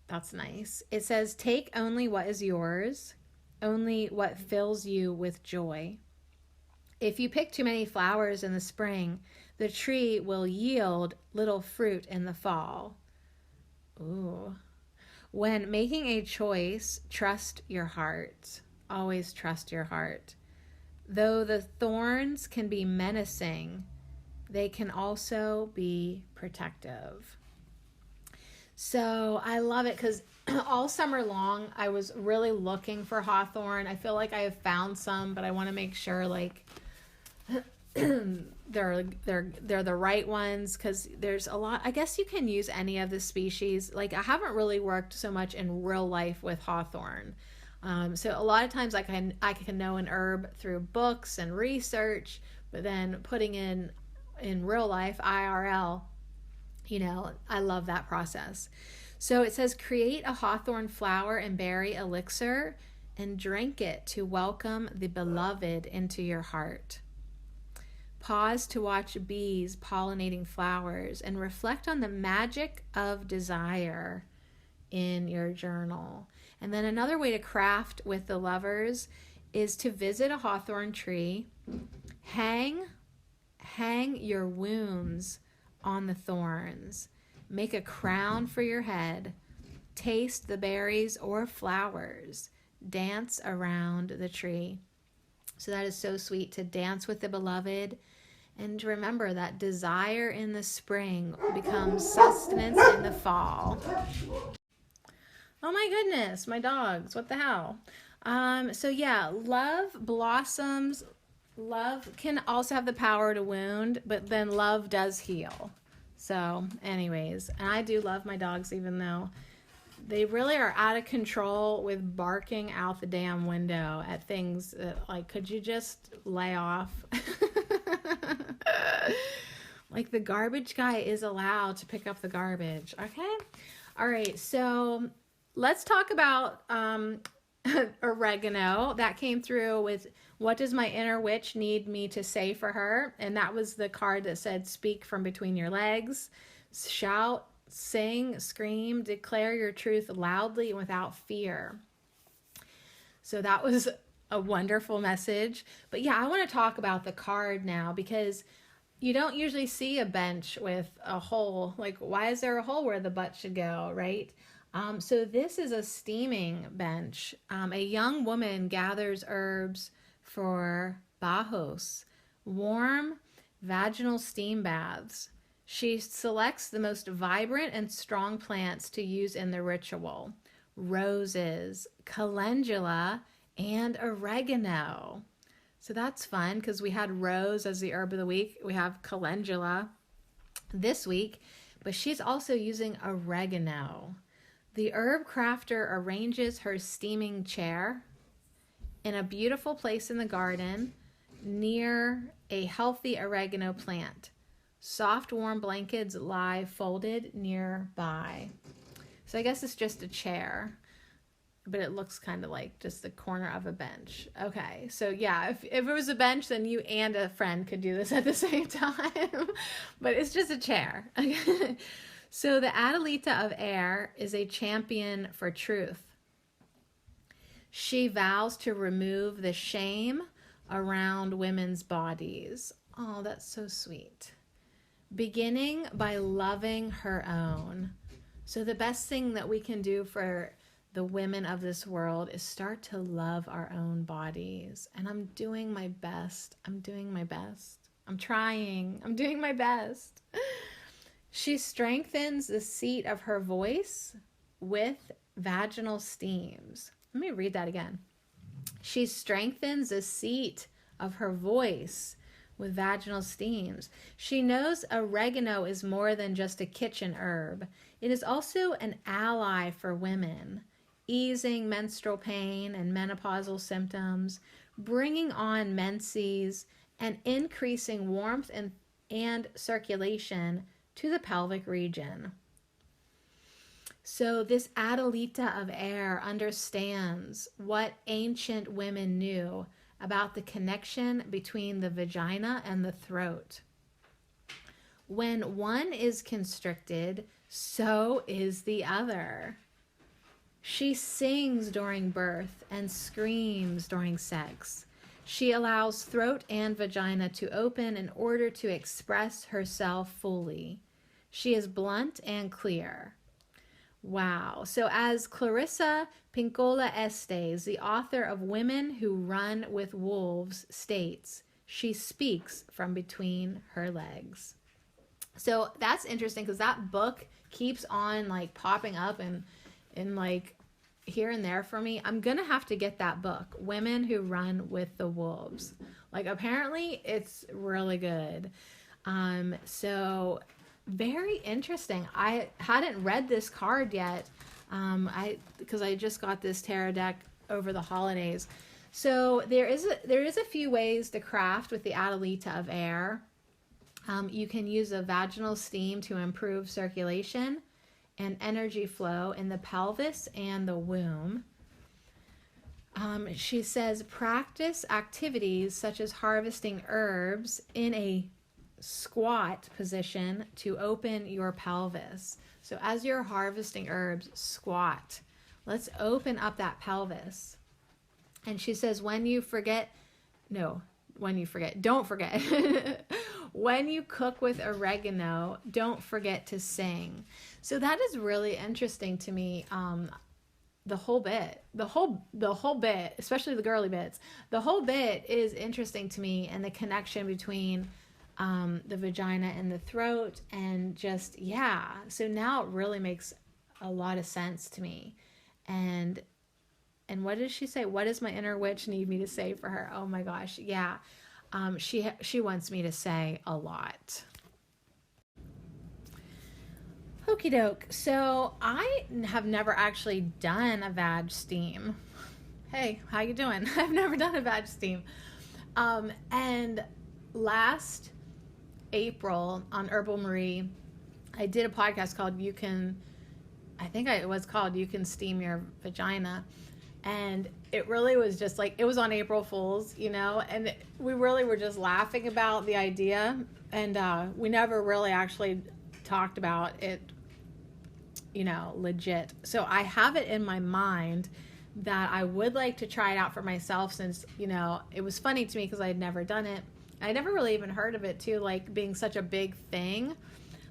That's nice. It says, take only what is yours, only what fills you with joy. If you pick too many flowers in the spring, the tree will yield little fruit in the fall. Ooh. When making a choice, trust your heart. Always trust your heart. Though the thorns can be menacing, they can also be protective. So I love it because all summer long, I was really looking for hawthorn. I feel like I have found some, but I want to make sure like they're the right ones, because there's a lot. I guess you can use any of the species. Like, I haven't really worked so much in real life with hawthorn. So a lot of times I can know an herb through books and research, but then putting in real life, IRL, I love that process. So it says, create a hawthorn flower and berry elixir and drink it to welcome the beloved into your heart. Pause to watch bees pollinating flowers and reflect on the magic of desire in your journal. And then another way to craft with the lovers is to visit a hawthorn tree, hang your wounds on the thorns, make a crown for your head, taste the berries or flowers, dance around the tree. So that is so sweet, to dance with the beloved, and to remember that desire in the spring becomes sustenance in the fall. Oh my goodness, my dogs, what the hell? So yeah, love blossoms. Love can also have the power to wound, but then love does heal. So anyways, and I do love my dogs, even though they really are out of control with barking out the damn window at things that, like, could you just lay off? Like, the garbage guy is allowed to pick up the garbage, okay? All right, so let's talk about oregano. That came through with, what does my inner witch need me to say for her? And that was the card that said, speak from between your legs, shout, sing, scream, declare your truth loudly and without fear. So that was a wonderful message. But yeah, I want to talk about the card now, because you don't usually see a bench with a hole. Like, why is there a hole where the butt should go, right? So this is a steaming bench. A young woman gathers herbs for Bajos, warm vaginal steam baths. She selects the most vibrant and strong plants to use in the ritual: roses, calendula, and oregano. So that's fun, because we had rose as the herb of the week. We have calendula this week, but she's also using oregano. The herb crafter arranges her steaming chair in a beautiful place in the garden near a healthy oregano plant. Soft, warm blankets lie folded nearby. So I guess it's just a chair, but it looks kind of like just the corner of a bench. Okay, so yeah, if it was a bench, then you and a friend could do this at the same time, but it's just a chair. So the Adelita of air is a champion for truth. She vows to remove the shame around women's bodies. Oh, that's so sweet. Beginning by loving her own. So the best thing that we can do for the women of this world is start to love our own bodies. And I'm doing my best. I'm doing my best. I'm trying. I'm doing my best. She strengthens the seat of her voice with vaginal steams. Let me read that again. She strengthens the seat of her voice with vaginal steams. She knows oregano is more than just a kitchen herb. It is also an ally for women, easing menstrual pain and menopausal symptoms, bringing on menses, and increasing warmth and circulation to the pelvic region. So this Adelita of air understands what ancient women knew about the connection between the vagina and the throat. When one is constricted, so is the other. She sings during birth and screams during sex. She allows throat and vagina to open in order to express herself fully. She is blunt and clear. Wow. So as Clarissa Pinkola Estes, the author of Women Who Run with Wolves, states, she speaks from between her legs. So that's interesting, because that book keeps on like popping up and like here and there for me. I'm going to have to get that book, Women Who Run with the Wolves. Like, apparently it's really good. So very interesting. I hadn't read this card yet, because I just got this tarot deck over the holidays. So there is a few ways to craft with the Adelita of air. You can use a vaginal steam to improve circulation and energy flow in the pelvis and the womb. She says, practice activities such as harvesting herbs in a squat position to open your pelvis. So as you're harvesting herbs, squat. Let's open up that pelvis. And she says, don't forget. When you cook with oregano, don't forget to sing. So that is really interesting to me. The whole bit, especially the girly bits, the whole bit is interesting to me, and the connection between the vagina and the throat, and just, yeah. So now it really makes a lot of sense to me. And what does she say? What does my inner witch need me to say for her? Oh my gosh. Yeah. She wants me to say a lot. Okie doke. So I have never actually done a vag steam. Hey, how you doing? I've never done a vag steam. And last April on Herbal Marie, I did a podcast called You Can Steam Your Vagina. And it really was just like, it was on April Fool's, and we really were just laughing about the idea. And we never really actually talked about it, legit. So I have it in my mind that I would like to try it out for myself, since, it was funny to me because I had never done it. I never really even heard of it too, like being such a big thing.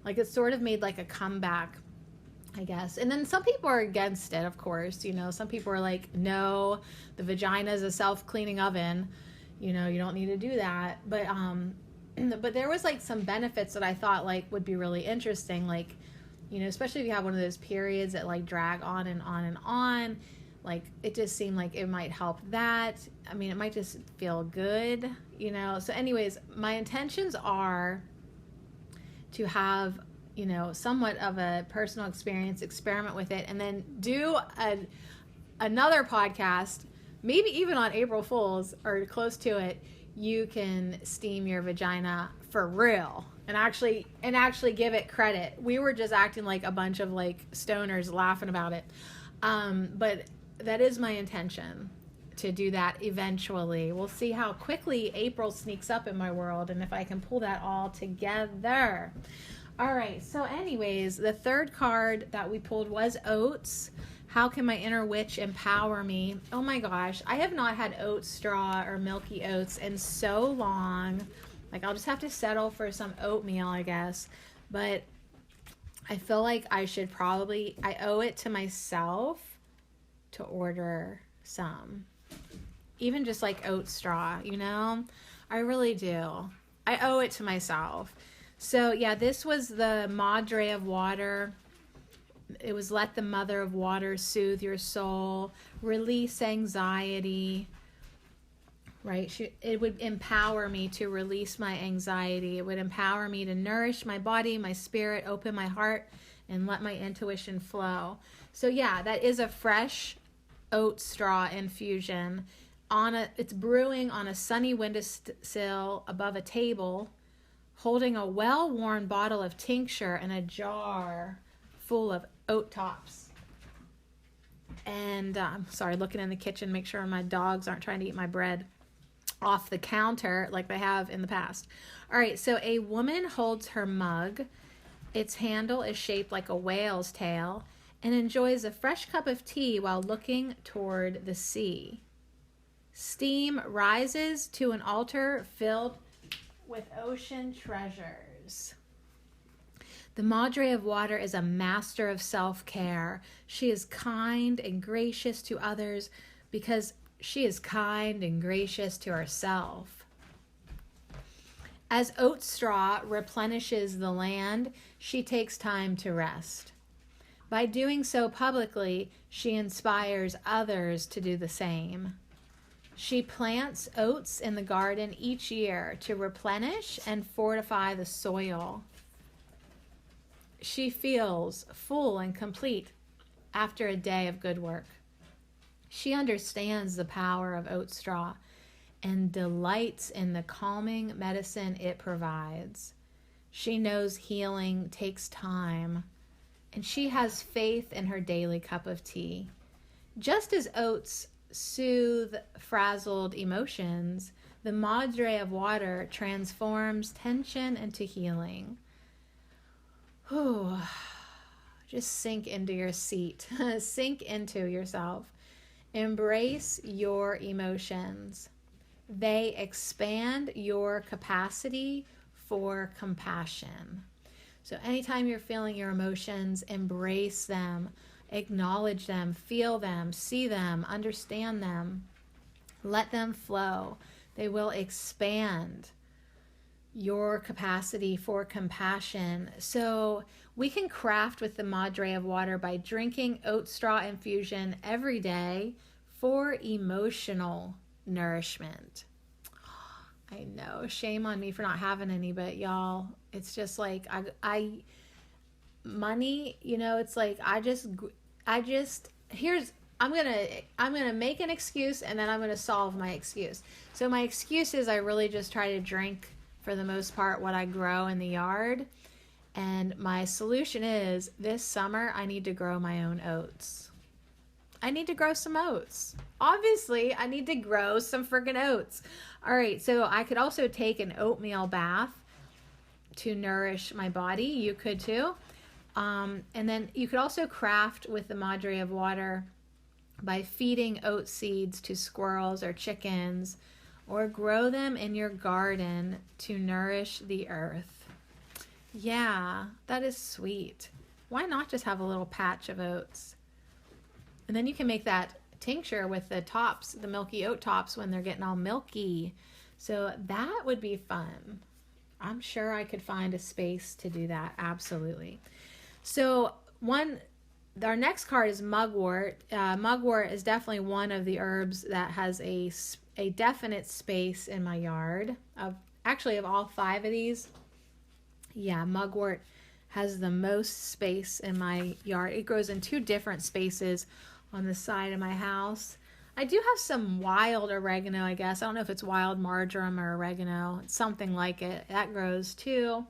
Like it sort of made like a comeback, I guess. And then some people are against it, of course. Some people are like, no, the vagina is a self-cleaning oven. You don't need to do that. But there was like some benefits that I thought like would be really interesting. Like, especially if you have one of those periods that like drag on and on and on. Like it just seemed like it might help that. I mean, it might just feel good, So anyways, my intentions are to have, somewhat of a personal experience, experiment with it, and then do another podcast, maybe even on April Fool's or close to it. You can steam your vagina for real and actually give it credit. We were just acting like a bunch of like stoners laughing about it. But that is my intention, to do that eventually. We'll see how quickly April sneaks up in my world and if I can pull that all together. All right, so anyways, the third card that we pulled was oats. How can my inner witch empower me? Oh my gosh, I have not had oat straw or milky oats in so long. Like I'll just have to settle for some oatmeal, I guess. But I feel like I owe it to myself to order some. Even just like oat straw, I really do. I owe it to myself. So yeah, this was the Madre of Water. It was let the Mother of Water soothe your soul, release anxiety, right? It would empower me to release my anxiety. It would empower me to nourish my body, my spirit, open my heart, and let my intuition flow. So yeah, that is a fresh oat straw infusion. It's brewing on a sunny windowsill above a table, holding a well-worn bottle of tincture and a jar full of oat tops. And I'm sorry, looking in the kitchen, make sure my dogs aren't trying to eat my bread off the counter like they have in the past. All right, so a woman holds her mug. Its handle is shaped like a whale's tail, and enjoys a fresh cup of tea while looking toward the sea. Steam rises to an altar filled with ocean treasures. The Madre of Water is a master of self-care. She is kind and gracious to others because she is kind and gracious to herself. As oat straw replenishes the land, she takes time to rest. By doing so publicly, she inspires others to do the same. She plants oats in the garden each year to replenish and fortify the soil. She feels full and complete after a day of good work. She understands the power of oat straw and delights in the calming medicine it provides. She knows healing takes time, and she has faith in her daily cup of tea. Just as oats soothe frazzled emotions, the madre of water transforms tension into healing. Whew. Just sink into your seat. Sink into yourself. Embrace your emotions. They expand your capacity for compassion. So anytime you're feeling your emotions, embrace them, acknowledge them, feel them, see them, understand them. Let them flow. They will expand your capacity for compassion. So we can craft with the madre of water by drinking oat straw infusion every day for emotional nourishment. I know, shame on me for not having any, but y'all, it's just like I money, you know, it's like I'm gonna make an excuse, and then I'm gonna solve my excuse. So my excuse is I really just try to drink, for the most part, what I grow in the yard. And my solution is, this summer I need to grow my own oats. I need to grow some oats. Obviously, I need to grow some freaking oats. All right, so I could also take an oatmeal bath to nourish my body. You could too. And then you could also craft with the madre of water by feeding oat seeds to squirrels or chickens, or grow them in your garden to nourish the earth. Yeah, that is sweet. Why not just have a little patch of oats? And then you can make that tincture with the tops, the milky oat tops, when they're getting all milky. So that would be fun. I'm sure I could find a space to do that. Absolutely. So our next card is mugwort. Mugwort is definitely one of the herbs that has a definite space in my yard. Of all 5 of these, yeah, mugwort has the most space in my yard. It grows in 2 different spaces on the side of my house. I do have some wild oregano, I guess. I don't know if it's wild marjoram or oregano. It's something like it. That grows too.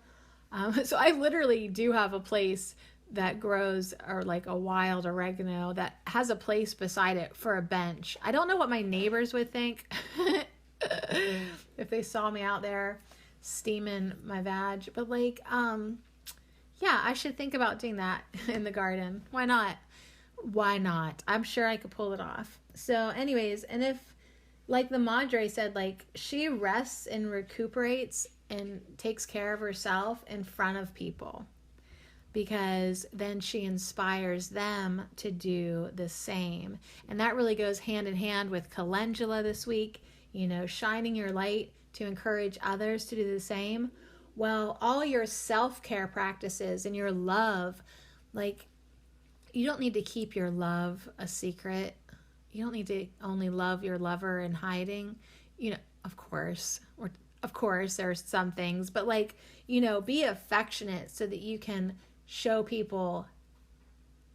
So I literally do have a place that grows, or like a wild oregano that has a place beside it for a bench. I don't know what my neighbors would think if they saw me out there steaming my vag, but like, yeah, I should think about doing that in the garden. Why not? Why not? I'm sure I could pull it off. So anyways, and if, like the madre said, like, she rests and recuperates and takes care of herself in front of people, because then she inspires them to do the same. And that really goes hand in hand with calendula this week, you know, shining your light to encourage others to do the same. Well, all your self-care practices and your love, like, you don't need to keep your love a secret. You don't need to only love your lover in hiding. You know, of course, there's some things, but like, you know, be affectionate so that you can show people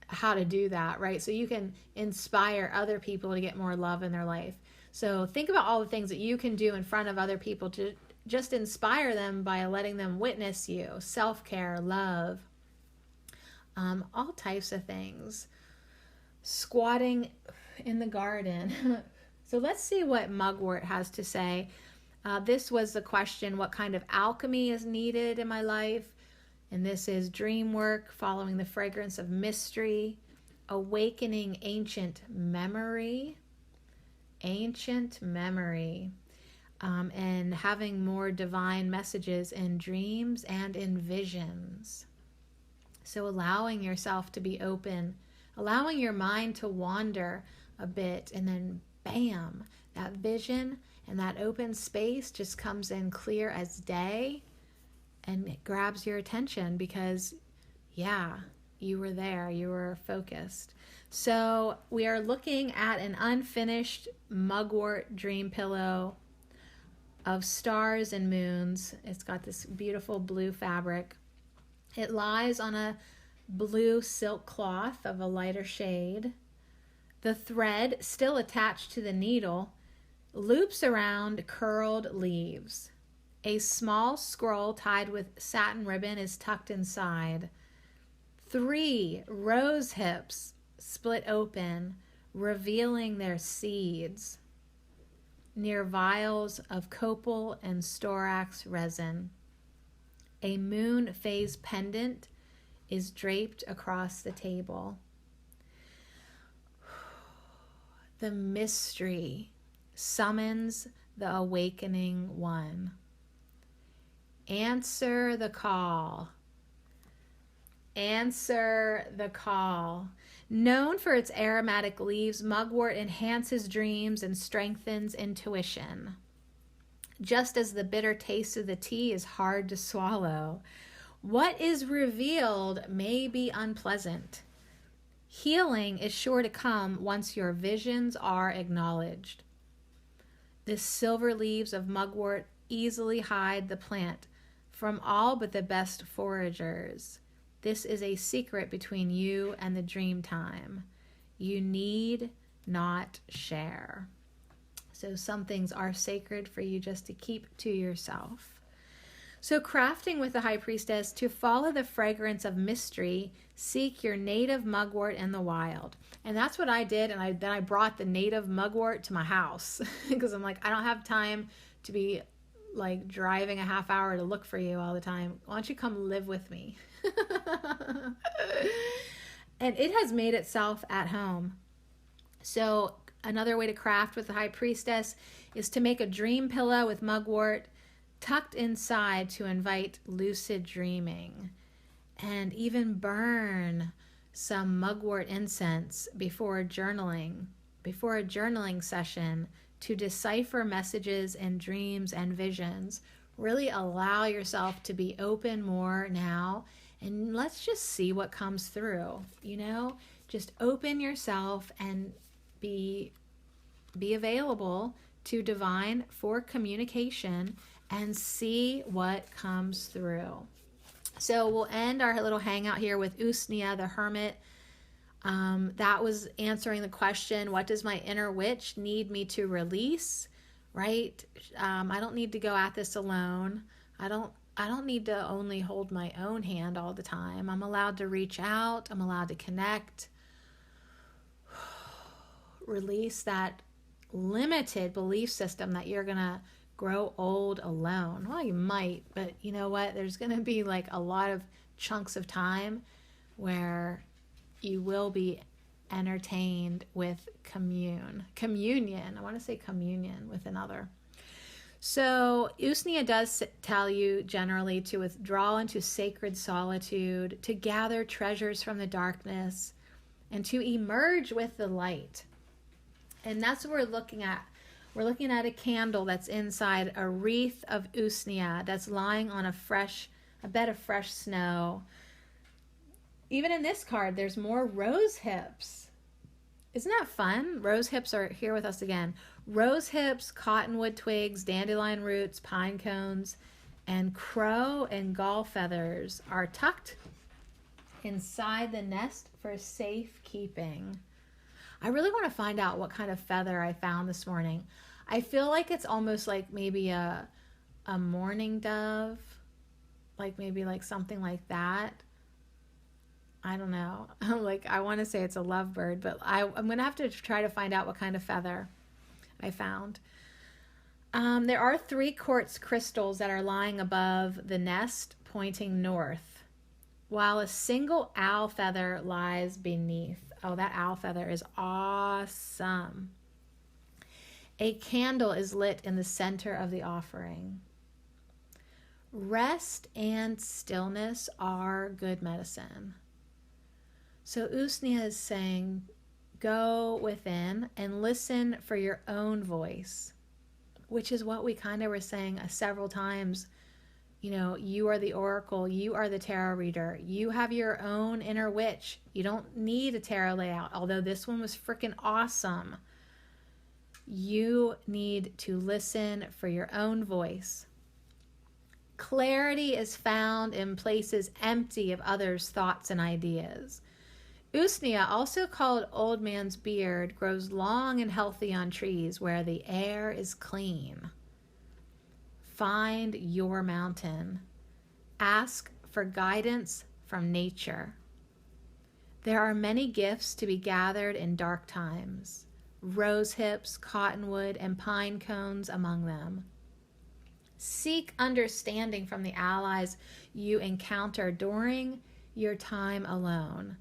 how to do that, right? So you can inspire other people to get more love in their life. So think about all the things that you can do in front of other people to just inspire them by letting them witness you. Self-care, love, all types of things. Squatting in the garden. So let's see what mugwort has to say. This was the question, what kind of alchemy is needed in my life? And this is dream work, following the fragrance of mystery, awakening ancient memory, and having more divine messages in dreams and in visions. So allowing yourself to be open, allowing your mind to wander a bit, and then bam, that vision and that open space just comes in clear as day, and it grabs your attention because, yeah, you were there, you were focused. So we are looking at an unfinished mugwort dream pillow of stars and moons. It's got this beautiful blue fabric. It lies on a blue silk cloth of a lighter shade. The thread, still attached to the needle, loops around curled leaves. A small scroll tied with satin ribbon is tucked inside. 3 rose hips split open, revealing their seeds near vials of copal and storax resin. A moon phase pendant is draped across the table. The mystery summons the awakening one. Answer the call. Answer the call. Known for its aromatic leaves, mugwort enhances dreams and strengthens intuition. Just as the bitter taste of the tea is hard to swallow, what is revealed may be unpleasant. Healing is sure to come once your visions are acknowledged. The silver leaves of mugwort easily hide the plant from all but the best foragers. This is a secret between you and the dream time. You need not share. So some things are sacred for you just to keep to yourself. So crafting with the High Priestess, to follow the fragrance of mystery, seek your native mugwort in the wild. And that's what I did, and then I brought the native mugwort to my house because I'm like, I don't have time to be like driving a half hour to look for you all the time. Why don't you come live with me? And it has made itself at home. So another way to craft with the High Priestess is to make a dream pillow with mugwort tucked inside to invite lucid dreaming, and even burn some mugwort incense before a journaling session to decipher messages and dreams and visions. Really allow yourself to be open more now, and let's just see what comes through. Just open yourself and be available to divine for communication and see what comes through. So we'll end our little hangout here with Usnea the Hermit. That was answering the question, what does my inner witch need me to release? Right? I don't need to go at this alone. I don't need to only hold my own hand all the time. I'm allowed to reach out. I'm allowed to connect. Release that limited belief system that you're going to grow old alone. Well, you might, but you know what? There's going to be like a lot of chunks of time where you will be entertained with communion. I want to say communion with another. So Usnea does tell you generally to withdraw into sacred solitude, to gather treasures from the darkness, and to emerge with the light. And that's what we're looking at. We're looking at a candle that's inside a wreath of Usnea that's lying on a bed of fresh snow. Even in this card, there's more rose hips. Isn't that fun? Rose hips are here with us again. Rose hips, cottonwood twigs, dandelion roots, pine cones, and crow and gull feathers are tucked inside the nest for safekeeping. I really want to find out what kind of feather I found this morning. I feel like it's almost like maybe a mourning dove, like maybe like something like that. I don't know. I want to say it's a lovebird, but I'm going to have to try to find out what kind of feather I found. There are 3 quartz crystals that are lying above the nest, pointing north, while a single owl feather lies beneath. Oh, that owl feather is awesome. A candle is lit in the center of the offering. Rest and stillness are good medicine. So Usnea is saying, go within and listen for your own voice, which is what we kind of were saying several times. You are the oracle, you are the tarot reader, you have your own inner witch. You don't need a tarot layout, although this one was freaking awesome. You need to listen for your own voice. Clarity is found in places empty of others' thoughts and ideas. Usnea, also called old man's beard, grows long and healthy on trees where the air is clean. Find your mountain. Ask for guidance from nature. There are many gifts to be gathered in dark times, rose hips, cottonwood, and pine cones among them. Seek understanding from the allies you encounter during your time alone.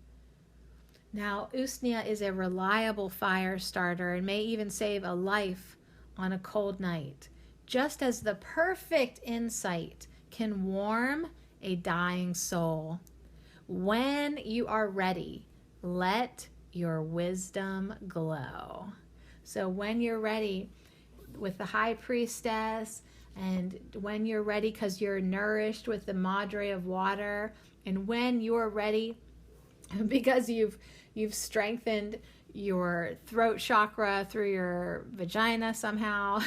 Now, usnea is a reliable fire starter and may even save a life on a cold night, just as the perfect insight can warm a dying soul. When you are ready, let your wisdom glow. So when you're ready with the high priestess, and when you're ready because you're nourished with the madre of water, and when you're ready because you've strengthened your throat chakra through your vagina somehow.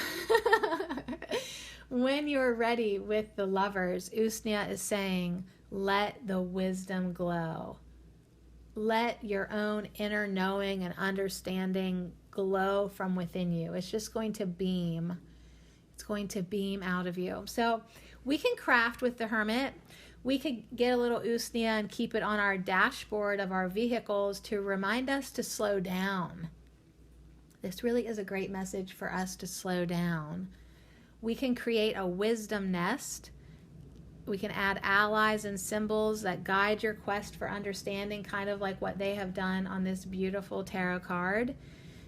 When you're ready with the lovers, usnea is saying, let the wisdom glow. Let your own inner knowing and understanding glow from within you. It's just going to beam. It's going to beam out of you. So we can craft with the hermit. We could get a little usnea and keep it on our dashboard of our vehicles to remind us to slow down. This really is a great message for us to slow down. We can create a wisdom nest. We can add allies and symbols that guide your quest for understanding, kind of like what they have done on this beautiful tarot card.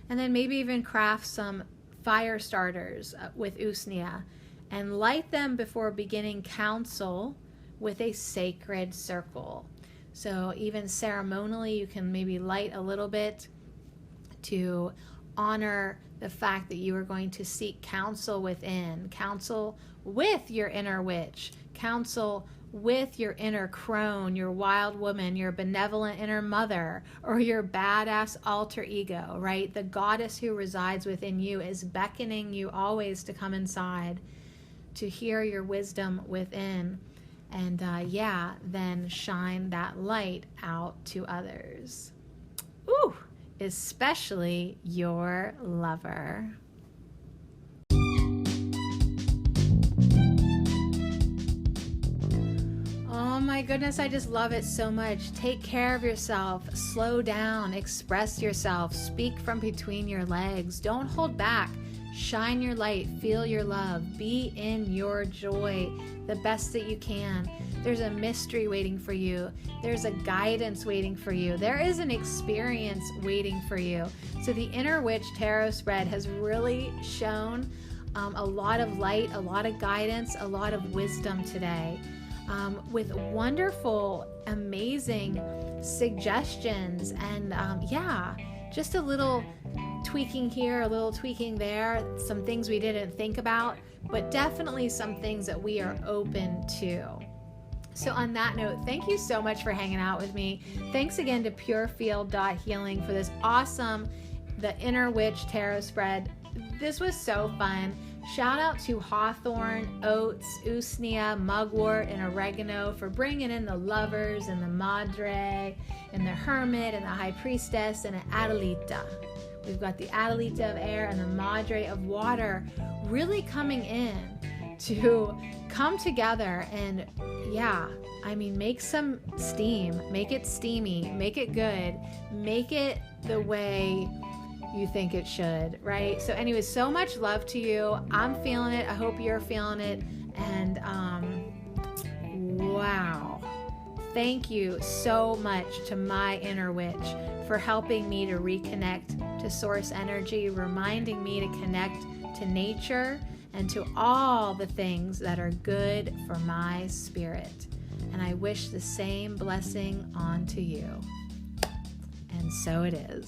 And then maybe even craft some fire starters with usnea and light them before beginning council with a sacred circle. So even ceremonially, you can maybe light a little bit to honor the fact that you are going to seek counsel within, counsel with your inner witch, counsel with your inner crone, your wild woman, your benevolent inner mother, or your badass alter ego, right? The goddess who resides within you is beckoning you always to come inside, to hear your wisdom within, and then shine that light out to others. Ooh, especially your lover. Oh my goodness, I just love it so much. Take care of yourself, slow down, express yourself, speak from between your legs. Don't hold back. Shine your light, feel your love, be in your joy the best that you can. There's a mystery waiting for you. There's a guidance waiting for you. There is an experience waiting for you. So the Inner Witch Tarot spread has really shown a lot of light, a lot of guidance, a lot of wisdom today. With wonderful, amazing suggestions and just a little tweaking here, a little tweaking there, some things we didn't think about, but definitely some things that we are open to. So on that note, thank you so much for hanging out with me. Thanks again to purefield.healing for this awesome, the Inner Witch Tarot spread. This was so fun. Shout out to hawthorn, oats, usnea, mugwort, and oregano for bringing in the lovers and the madre and the hermit and the high priestess and an adelita. We've got the adelita of air and the madre of water really coming in to come together and make some steam, make it steamy, make it good, make it the way you think it should, right? So anyways, so much love to you. I'm feeling it. I hope you're feeling it. And wow. Thank you so much to my inner witch for helping me to reconnect to source energy, reminding me to connect to nature and to all the things that are good for my spirit. And I wish the same blessing on to you. And so it is.